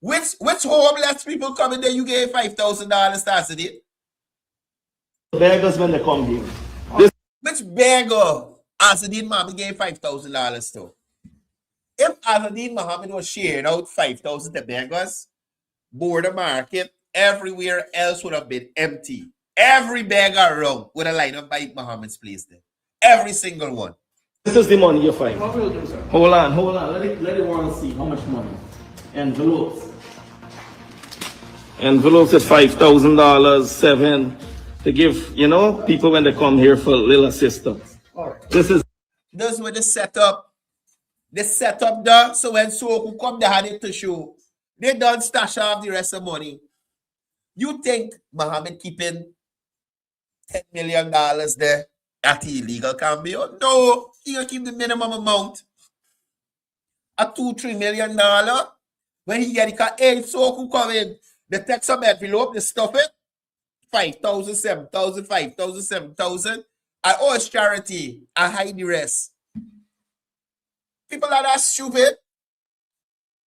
Which homeless people come in there you gave $5,000 to it? Beggars when they come here. Which beggar Azadeen Mohammed gave $5,000 to? If Azadeen Mohammed was sharing out $5,000 to beggars, border market, everywhere else would have been empty. Every beggar around would have lined up by Mohammed's place there. Every single one. This is the money you find. What will do, sir? Hold on. Let the world see how much money. Envelopes. Envelopes at $5,000, $7,000 to give, people when they come here for little assistance. All right. This is where the setup. The setup there, so when Soku come, they had it to show. They don't stash off the rest of the money. You think Mohammed keeping $10 million there at the illegal cambio? No, he gonna keep the minimum amount. A $2-3 million. When he get the car, hey, Soku come in. They take some envelope, they stuff it. 5,000, 7,000, 5,000, 7,000. I owe it's charity. I hide the rest. People are that stupid.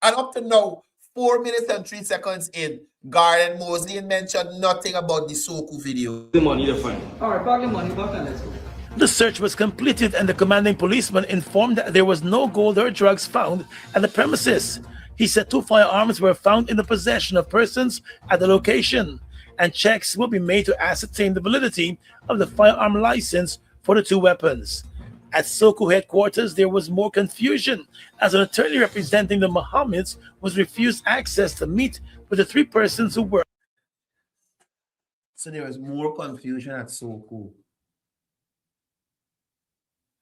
And up to now, 4 minutes and 3 seconds in, Garden Mosley mentioned nothing about the Soku video. The money to find. All right, park the money back and let's go. The search was completed and the commanding policeman informed that there was no gold or drugs found at the premises. He said 2 firearms were found in the possession of persons at the location, and checks will be made to ascertain the validity of the firearm license for the 2 weapons. At Soku headquarters, there was more confusion as an attorney representing the Mohammeds was refused access to meet with the 3 persons who were. So there was more confusion at Soku.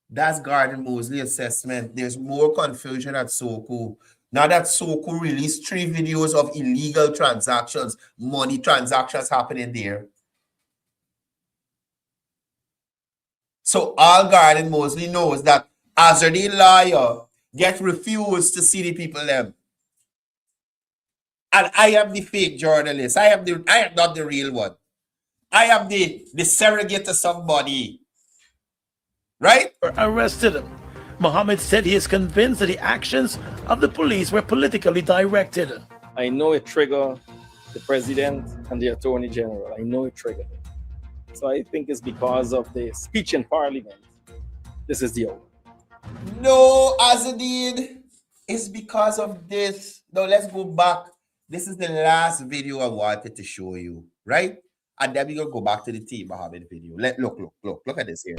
That's Garden Mosley assessment. There's more confusion at Soku. Now that Soku released 3 videos of illegal transactions, money transactions happening there. So all Garden Mosley knows that Azadeen lawyer get refused to see the people them. And I am the fake journalist. I am not the real one. I am the surrogate to somebody. right? Arrested. Mohammed said he is convinced that the actions of the police were politically directed. I know it triggered the president and the attorney general. I know it triggered it. So I think it's because of the speech in parliament. This is the outcome. No, Azadid, it's because of this. Now let's go back. This is the last video I wanted to show you, right? And then we're gonna go back to the T Mohammed video. Look at this here.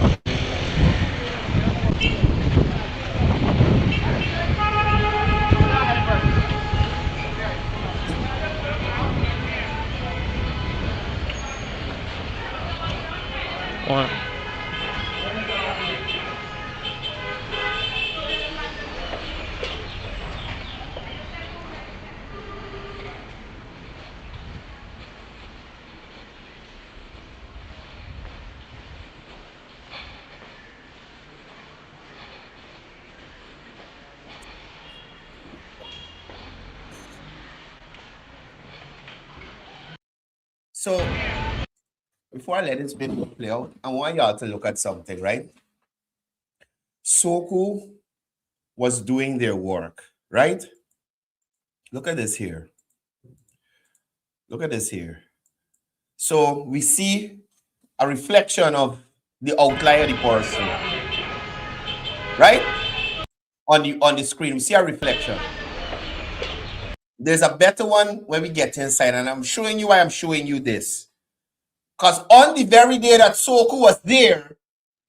So, before I let this video play out, I want y'all to look at something, right? Soku was doing their work, right? Look at this here. Look at this here. So, we see a reflection of the outline of the person, right? On the screen, we see a reflection. There's a better one when we get inside, and I'm showing you why I'm showing you this. Because on the very day that Soku was there,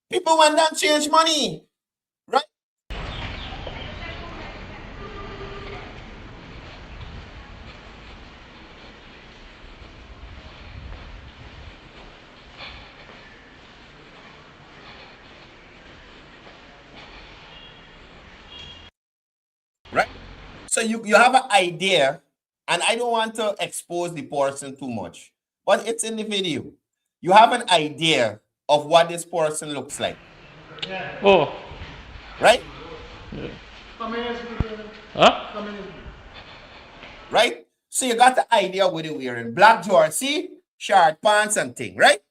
people went and changed money, right? Right? So you have an idea, and I don't want to expose the person too much, but it's in the video. You have an idea of what this person looks like. Oh. Right? Yeah. Huh? Right? So you got the idea what they're wearing. Black jersey, short pants and thing, right?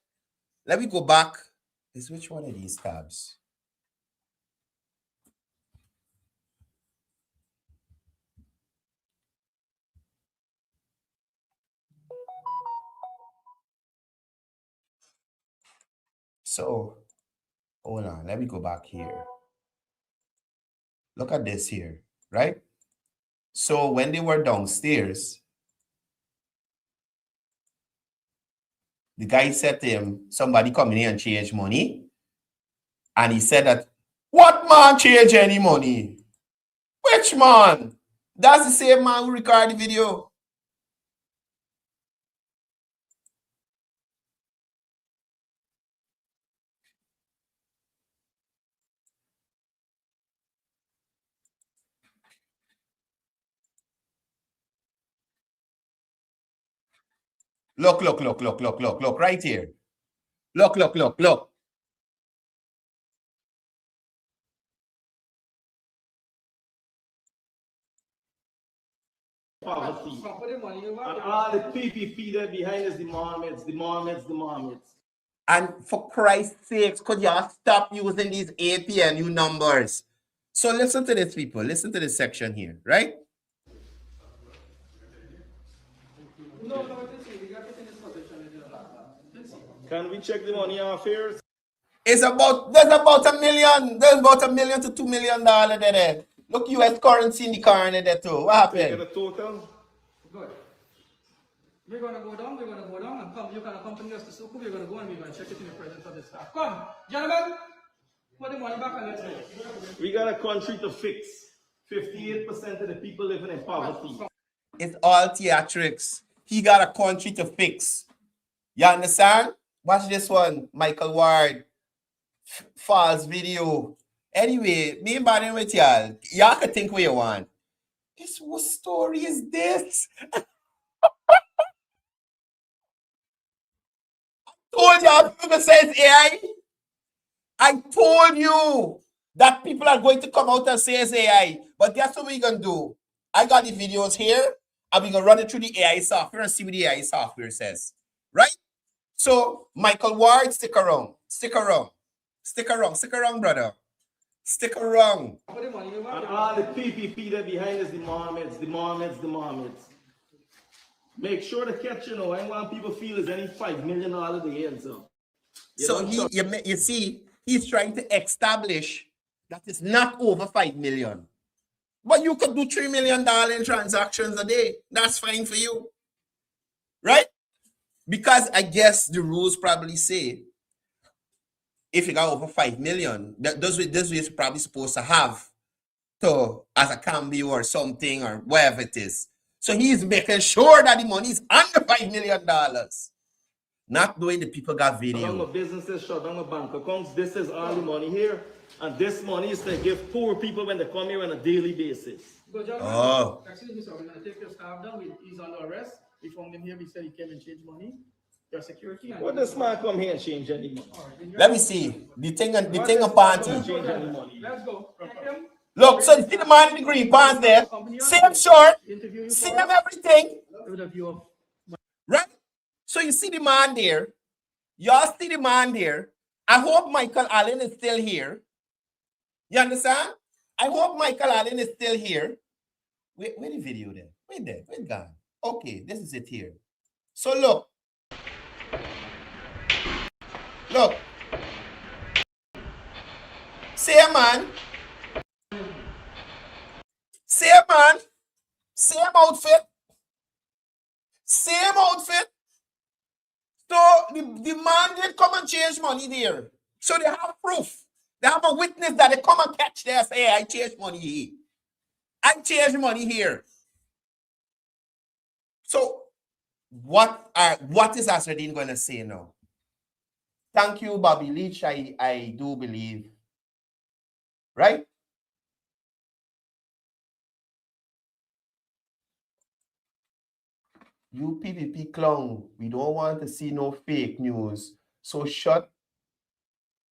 Let me go back. Is which one of these tabs? So, hold on. Let me go back here. Look at this here, right? So when they were downstairs, the guy said to him, somebody come in here and change money. And he said that, what man change any money? Which man? That's the same man who recorded the video. Look, right here. Look. Poverty. And all the PPP that behind is the Mohammeds. And for Christ's sakes, could y'all stop using these APNU numbers? So listen to this, people. Listen to this section here, right? Can we check the money affairs? There's about $1 million. There's about $1 million to $2 million there. Look, US currency in the car there too. What happened? Get a total. Good. We're gonna go down and come. You can accompany us to Suku. We're gonna go and we're gonna check it in the presence of the staff. Come, gentlemen. Put the money back and let's go. We got a country to fix. 58% of the people living in poverty. It's all theatrics. He got a country to fix. You understand? Watch this one, Michael Ward. False video. Anyway, me battling with y'all. Y'all can think what you want. This what story is this? Told y'all people say it's AI. I told you that people are going to come out and say it's AI. But guess what we're going to do? I got the videos here, and we're going to run it through the AI software and see what the AI software says. Right? So, Michael Ward, stick around. Stick around, brother. Stick around. Put the money, you want And all the PPP that behind is the Mohammeds. Make sure to catch, I want people feel there's any $5 million a day and so. So you see, he's trying to establish that it's not over 5 million. But you could do $3 million in transactions a day. That's fine for you. Right? Because I guess the rules probably say if you got over 5 million, this is probably supposed to have to as a cambio or something or whatever it is. So he's making sure that the money is under $5 million. Not knowing the people got video. Shut down my businesses, shut down my bank accounts. This is all the money here. And this money is to give poor people when they come here on a daily basis. Oh. Excuse me, sir. We're going to take your staff down. He's under arrest. We found him here. We said he came and changed money. Your security. What does man come here and change any money? Let me see. The thing a party. Let's go. Look, so you see the man in the green pants there. Same shirt. Same everything. Right? So you see the man there. Y'all see the man there. I hope Michael Allen is still here. You understand? I hope Michael Allen is still here. Where the video then? Where gone? Okay, this is it here. So look. Look. Same man. Same man. Same outfit. Same outfit. So the man did come and change money there. So they have proof. They have a witness that they come and catch there and say, hey, I changed money here. I changed money here. So what is Asradeen going to say now? Thank you, Bobby Leach. I do believe. Right? You PPP clown, we don't want to see no fake news. So shut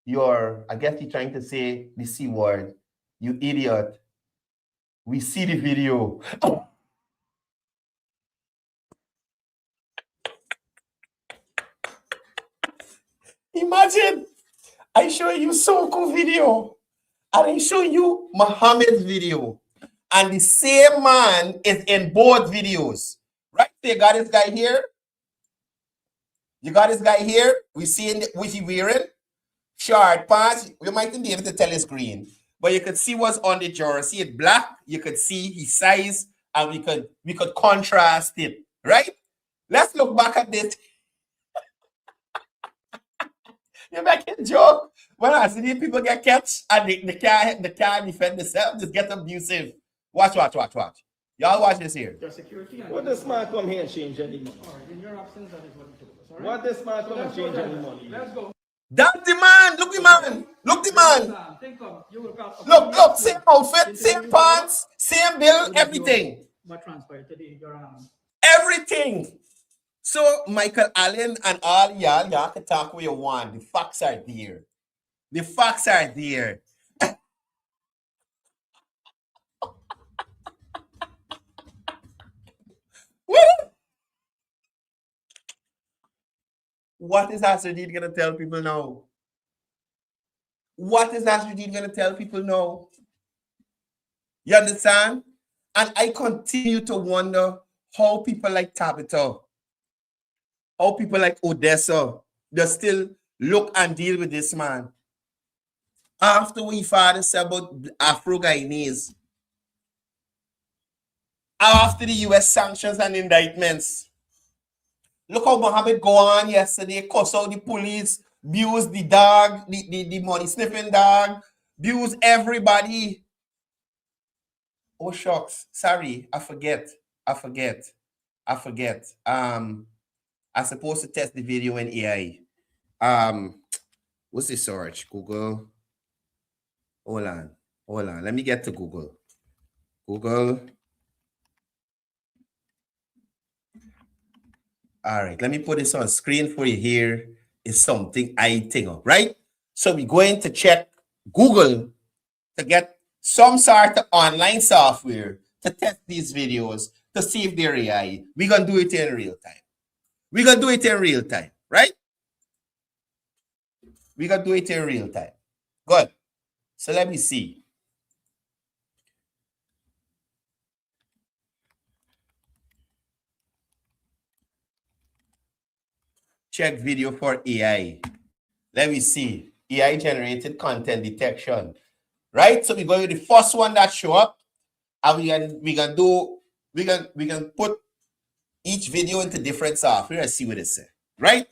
your, I guess you're trying to say the C word. You idiot. We see the video. Imagine, I show you Soko video and I show you Muhammad's video. And the same man is in both videos. Right? So you got this guy here. You got this guy here. We see what he wearing. Short pants. We mightn't be able to tell it's green. But you could see what's on the jersey. It's black. You could see his size. And we could contrast it. Right? Let's look back at this. You're making a joke. When I see these people get catch and they can't defend themselves, just get abusive. Watch. Y'all watch this here. What does man come here and change any money? In your absence, that is what you told us. All right? What does man come and change any money? Let's go. That's the man. Look the man. Look the man. Look. Same outfit, same pants, same bill, everything. What transpired today? Everything. So Michael Allen and all y'all can talk where you want. The facts are there. The facts are there. What is Asradeen going to tell people now? What is Asradeen going to tell people now? You understand? And I continue to wonder how people like Tabitha, how people like Odessa, they still look and deal with this man. After what your father said about Afro-Guyanese, after the U.S. sanctions and indictments, look how Mohammed go on yesterday, cuss out the police, abuse the dog, the money sniffing dog, abuse everybody. Oh, shucks. Sorry, I forget. I supposed to test the video in AI. What's the search? Google. Hold on. Let me get to Google. All right, let me put this on screen for you here. It's something I think of, right? So we're going to check Google to get some sort of online software to test these videos to see if they're AI. We're going to do it in real time. Right? We're going to do it in real time. Good. So let me see. Check video for AI. Let me see. AI generated content detection. Right? So we go with the first one that show up, and we can put each video into different software and see what it says. Right?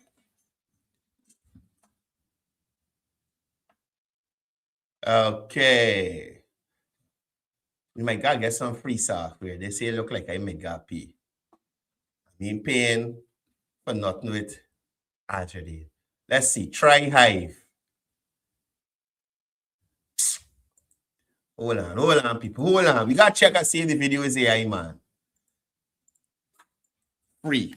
Okay. We might gotta get some free software. They say it look like I mega pay. I mean paying for nothing with Android. Let's see. Try Hive. Hold on, people. Hold on. We gotta check and see if the video is AI, man. Free.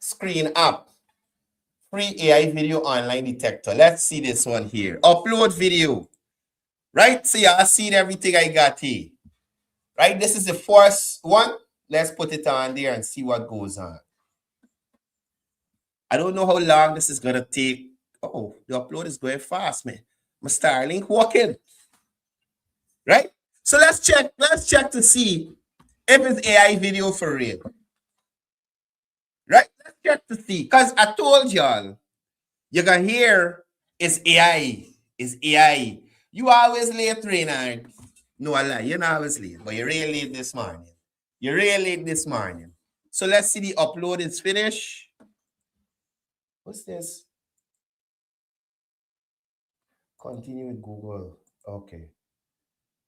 Screen up. Free AI video online detector. Let's see this one here. Upload video. Right? So y'all seen everything I got here. Right? This is the first one. Let's put it on there and see what goes on. I don't know how long this is gonna take. Oh, the upload is going fast, man. My Starlink working. Right? So let's check to see if it's AI video for real. Right? Let's check to see. Because I told y'all, you can hear it's AI. It's AI. You always late, Reynard. No, I lie. You're not always late, but you're really late this morning. So let's see the upload is finished. What's this? Continue with Google. Okay.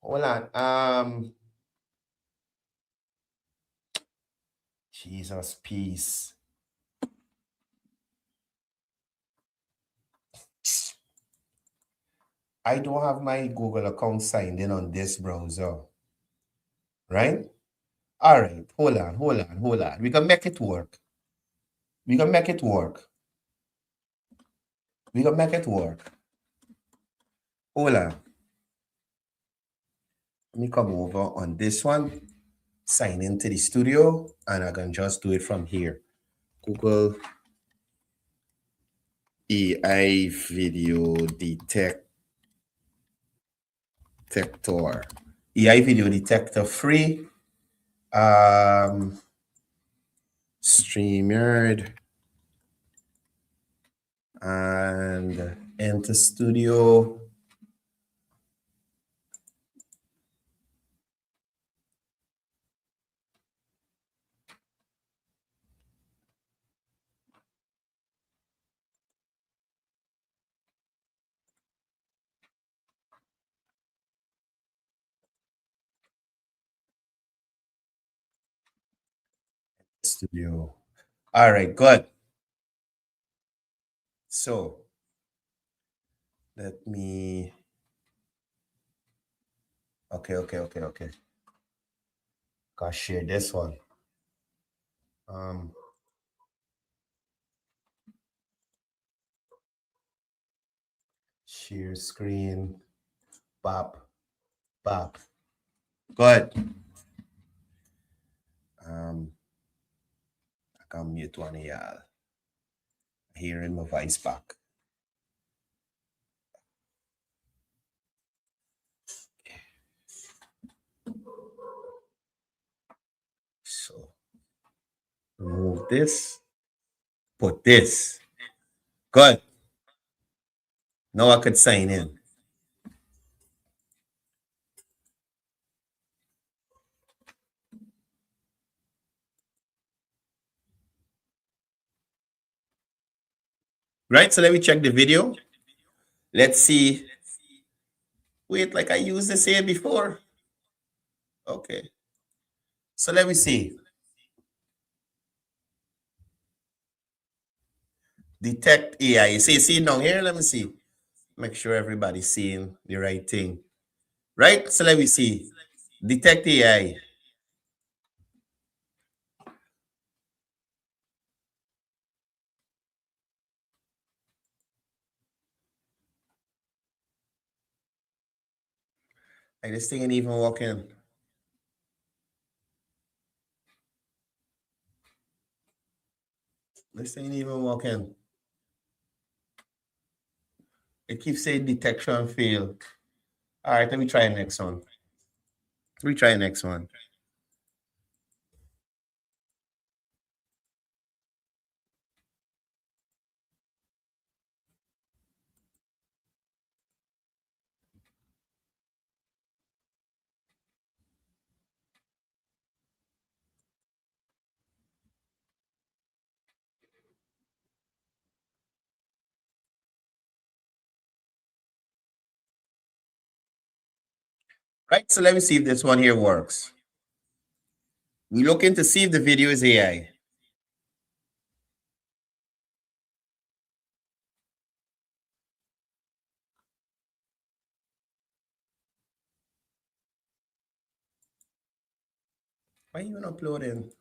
Hold on. Jesus, peace. I don't have my Google account signed in on this browser. Right? All right. Hold on. We can make it work. Hold on. Let me come over on this one. Sign into the studio, and I can just do it from here. Google AI video detector. AI video detector free. StreamYard and enter studio. Studio. All right, good. So let me. Okay. Gotta share this one. Share screen. Bop. Good. I can mute one of y'all. Hearing my voice back. So remove this. Put this. Good. Now I could sign in. Right, so let me check the video. Let's see. Wait, like I used this here before. Okay. So let me see. Detect AI. You see now here? Let me see. Make sure everybody's seeing the right thing. Right? So let me see. Detect AI. Like this thing ain't even working. This ain't even working. It keeps saying detection fail. All right, let me try the next one. Right, so let me see if this one here works. We're looking to see if the video is AI. Why are you not uploading?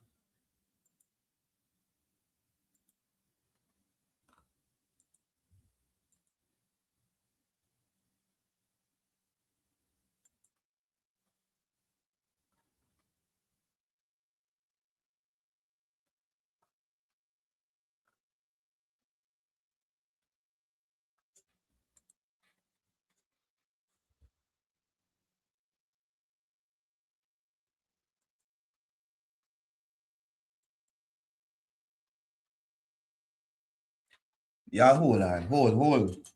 Yeah, hold on. Hold.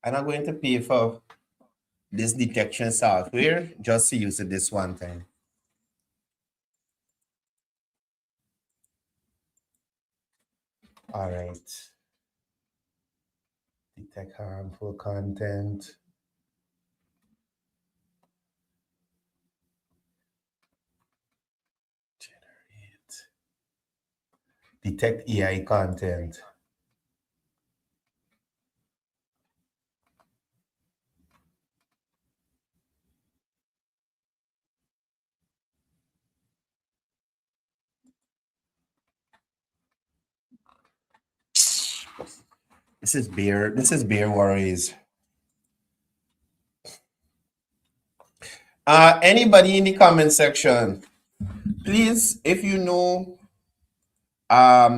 I'm not going to pay for this detection software just to use it this one time. All right. Detect harmful content. Generate. Detect AI content. This is beer worries. Anybody in the comment section, please, if you know a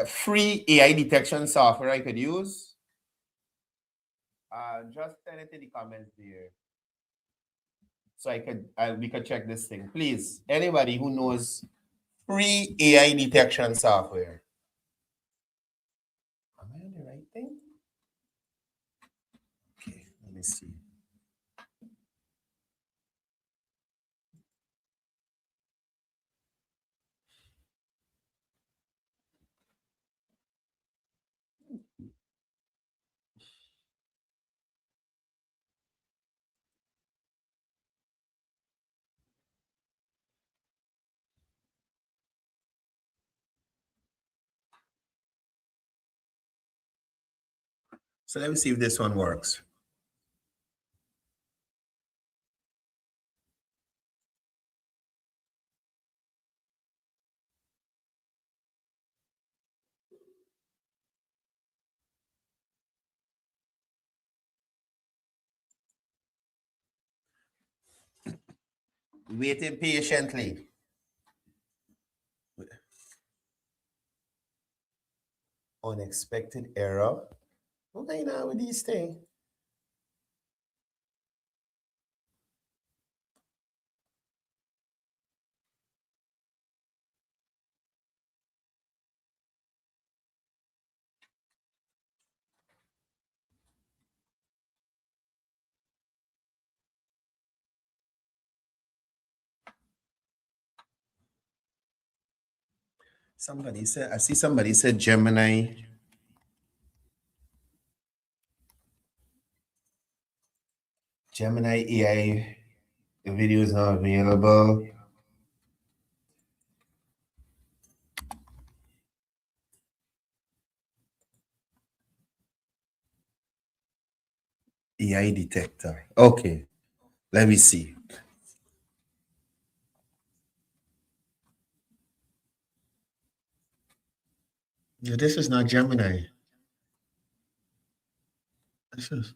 free AI detection software I could use, just send it in the comments there. So we could check this thing. Please, anybody who knows free AI detection software. Am I on the right thing? Okay, let me see. So let me see if this one works. Waiting patiently. Unexpected error. What's going on with these things? I see somebody said Gemini. Gemini AI video is not available. AI detector. Okay, let me see. Yeah, this is not Gemini. This is.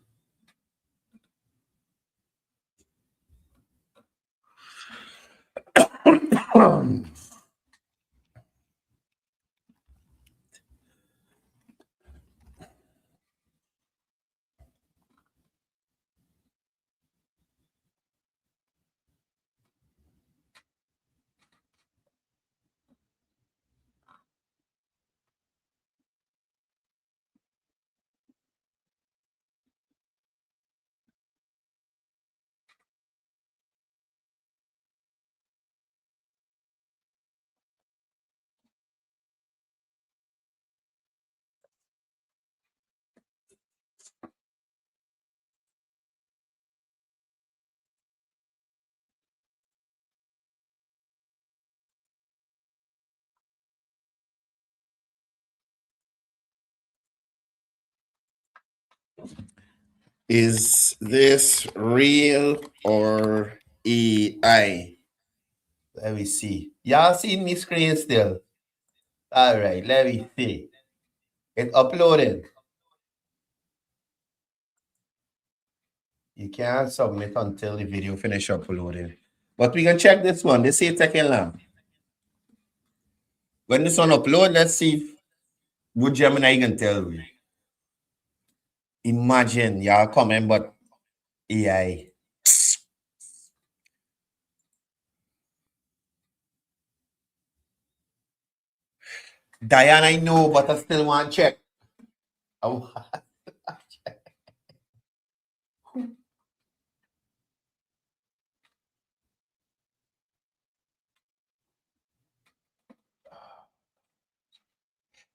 Is this real or AI? Let me see. Y'all see me screen still? All right, let me see. It uploaded. You can't submit until the video finish uploading. But we can check this one. This is taking long. When this one upload, let's see what Gemini can tell me. Imagine y'all comment, but AI. Diane, I know, but I still want to check.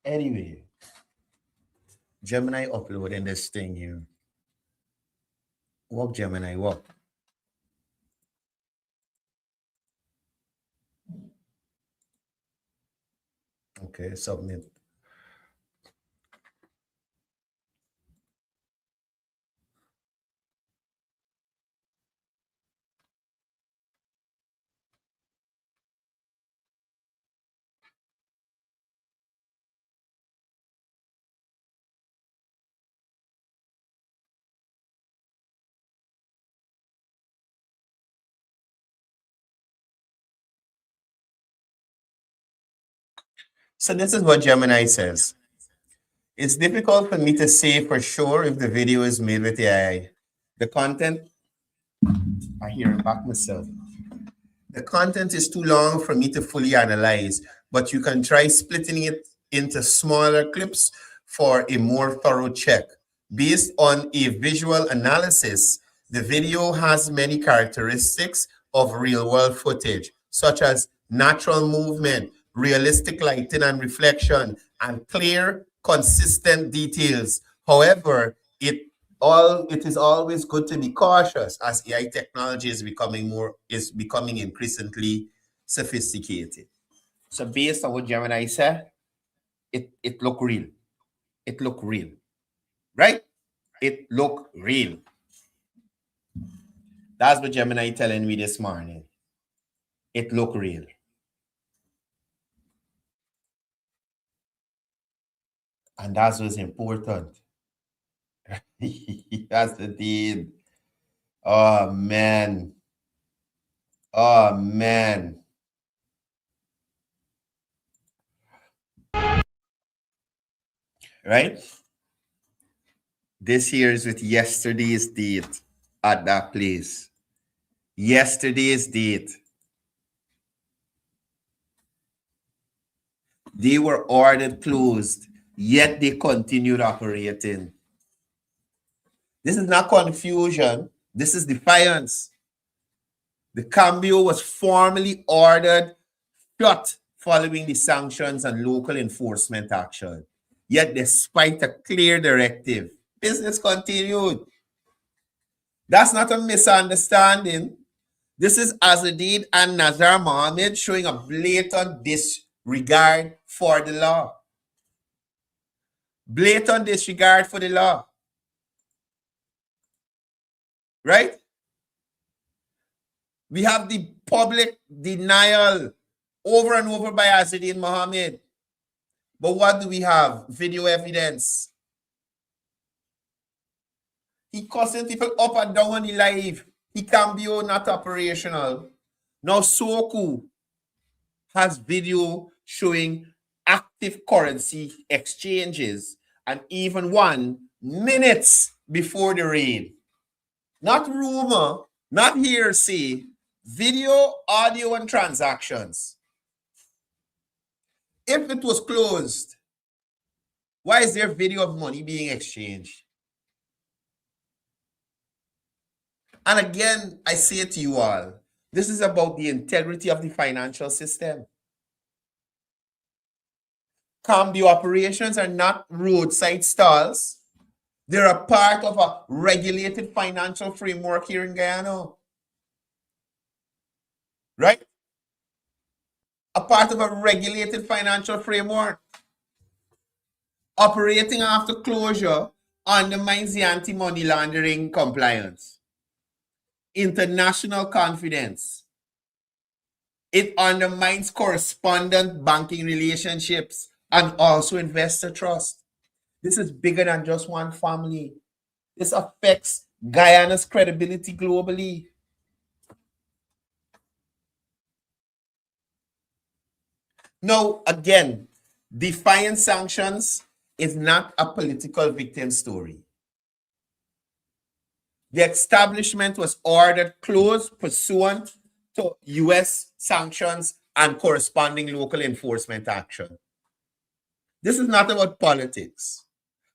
Anyway, Gemini uploading this thing here. Walk, Gemini, walk. Okay, submit. So this is what Gemini says. It's difficult for me to say for sure if the video is made with AI. The content, I hear it back myself. The content is too long for me to fully analyze, but you can try splitting it into smaller clips for a more thorough check. Based on a visual analysis, the video has many characteristics of real-world footage, such as natural movement, realistic lighting and reflection, and clear, consistent details. However, it is always good to be cautious as AI technology is becoming increasingly sophisticated. So based on what Gemini said, it look real. It look real. Right? It look real. That's what Gemini telling me this morning. It look real. And that's what's important. That's the deal. Oh man. Oh man. Right? This here is with yesterday's date at that place. Yesterday's date. They were ordered closed, yet they continued operating. This is not confusion. This is defiance. The cambio was formally ordered shut following the sanctions and local enforcement action. Yet, despite a clear directive, business continued. That's not a misunderstanding. This is Azadid and Nazar Mohammed showing a blatant disregard for the law. Blatant disregard for the law. Right? We have the public denial over and over by Azadid Mohammed. But what do we have? Video evidence. He cussing people up and down on the live. He can be not operational. Now Soku has video showing active currency exchanges and even 1 minute before the raid. Not rumor, not hearsay, video, audio, and transactions. If it was closed, why is there video of money being exchanged? And again, I say to you all, this is about the integrity of the financial system. Cambio operations are not roadside stalls. They're a part of a regulated financial framework here in Guyana. Right? A part of a regulated financial framework. Operating after closure undermines the anti-money laundering compliance, international confidence. It undermines correspondent banking relationships and also investor trust. This is bigger than just one family. This affects Guyana's credibility globally. Now, again, defying sanctions is not a political victim story. The establishment was ordered closed pursuant to U.S. sanctions and corresponding local enforcement action. This is not about politics.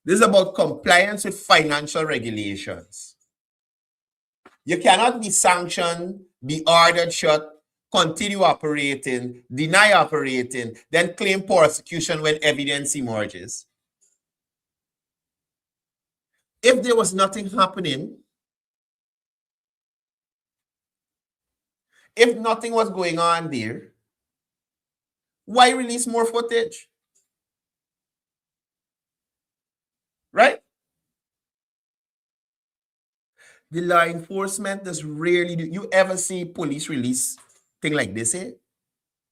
This is about compliance with financial regulations. You cannot be sanctioned, be ordered shut, continue operating, deny operating, then claim prosecution when evidence emerges. If there was nothing happening, if nothing was going on there, why release more footage? Right? The law enforcement does rarely do. You ever see police release thing like this? Eh?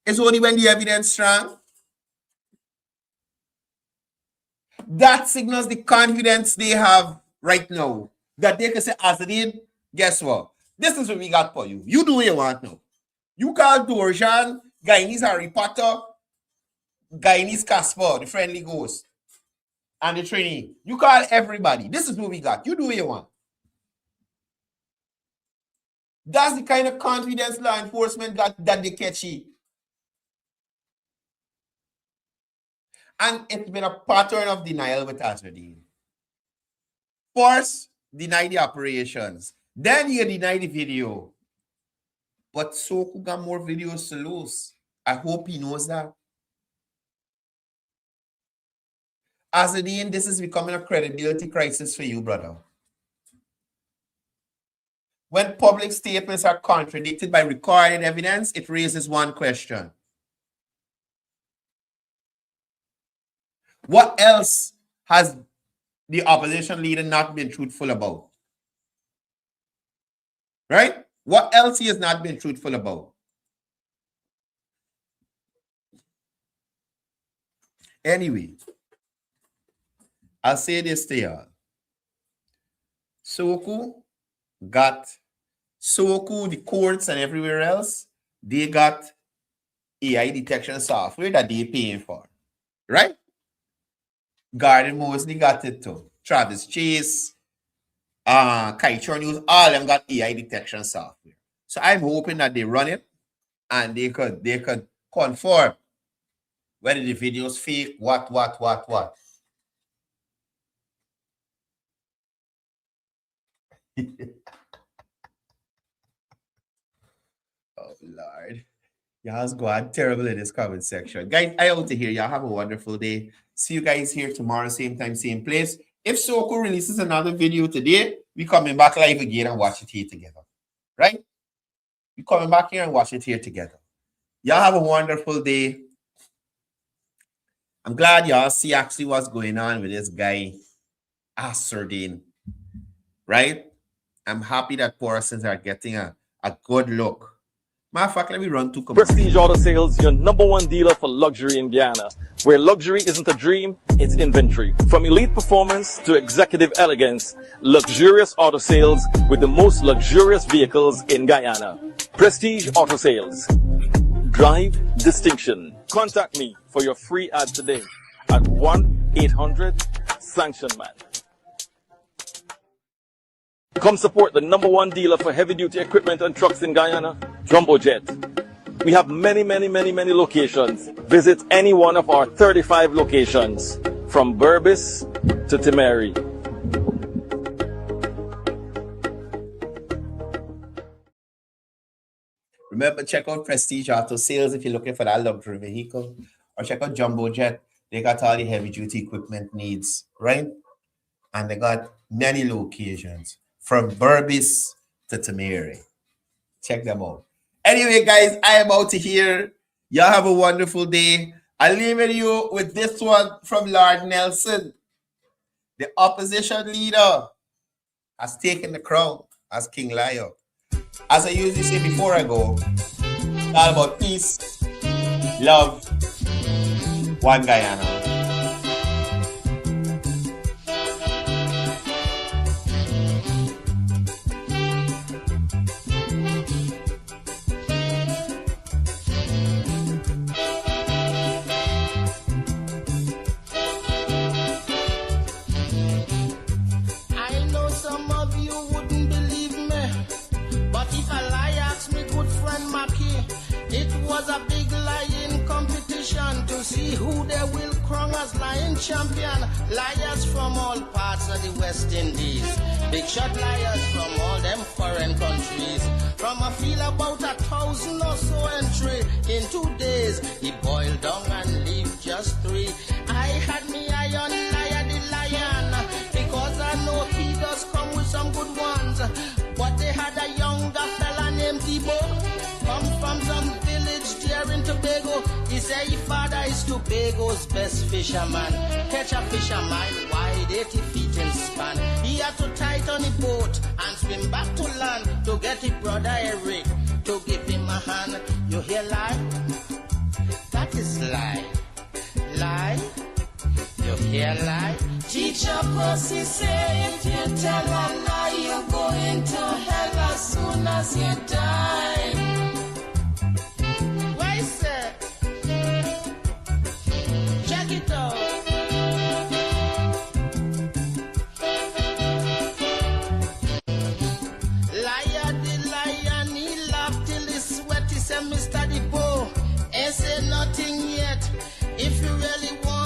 It's only when the evidence strong. That signals the confidence they have right now. That they can say, as it is, guess what? This is what we got for you. You do what you want now. You call Dorjan, Guyanese Harry Potter, Guyanese Casper, the friendly ghost, and the trainee. You call everybody. This is what we got. You do what you want. That's the kind of confidence law enforcement that they catch you. And it's been a pattern of denial with Azradine. First, deny the operations. Then you deny the video. But Soku got more videos to lose. I hope he knows that. Azradine, this is becoming a credibility crisis for you, brother. When public statements are contradicted by recorded evidence, it raises one question. What else has the opposition leader not been truthful about? Right? What else he has not been truthful about? Anyway, I'll say this to y'all. Soku, the courts and everywhere else, they got AI detection software that they're paying for. Right? Garden Mosley got it too. Travis Chase, Kaichor News, all of them got AI detection software. So I'm hoping that they run it and they could confirm whether the video's fake, what. Oh, Lord. Y'all's going terrible in this comment section. Guys, I out to here. Y'all have a wonderful day. See you guys here tomorrow, same time, same place. If Soko releases another video today, we coming back live again and watch it here together. Right? We coming back here and watch it here together. Y'all have a wonderful day. I'm glad y'all see actually what's going on with this guy, Asardine. Right? I'm happy that persons are getting a good look. Matter of fact, let me run to Prestige Auto Sales, your #1 dealer for luxury in Guyana, where luxury isn't a dream, it's inventory. From elite performance to executive elegance, luxurious auto sales with the most luxurious vehicles in Guyana. Prestige Auto Sales. Drive distinction. Contact me for your free ad today at 1-800-SANCTION-MAN. Come support the #1 dealer for heavy-duty equipment and trucks in Guyana, Jumbo Jet. We have many locations. Visit any one of our 35 locations, from Burbis to Timeri. Remember, check out Prestige Auto Sales if you're looking for that luxury vehicle. Or check out Jumbo Jet. They got all the heavy-duty equipment needs, right? And they got many locations, from Burbis to Timeri. Check them out. Anyway, guys, I am out of here. Y'all have a wonderful day. I'll leave you with this one from Lord Nelson. The opposition leader has taken the crown as King Liar. As I usually say before I go, it's all about peace, love, one Guyana. A big lion competition to see who they will crown as lion champion. Liars from all parts of the West Indies, big shot liars from all them foreign countries. From a field about 1,000 or so entry in 2 days, he boiled down and leave just 3. I had me eye on Liar the lion, because I know he does come with some good ones. But they had a younger fella named Thibaut, come from some village there in Tobago. He say his father is Tobago's best fisherman. Catch a fish a mile wide, 80 feet in span. He had to tight on the boat and swim back to land to get his brother Eric to give him a hand. You hear lie? That is lie. Lie? You hear lie? Teacher Pussy say if you tell a lie, you're going to hell as soon as you die. Why, sir? Check it out. Liar the lion, he laughed till he sweat. He said, Mr. Debo, ain't say nothing yet. If you really want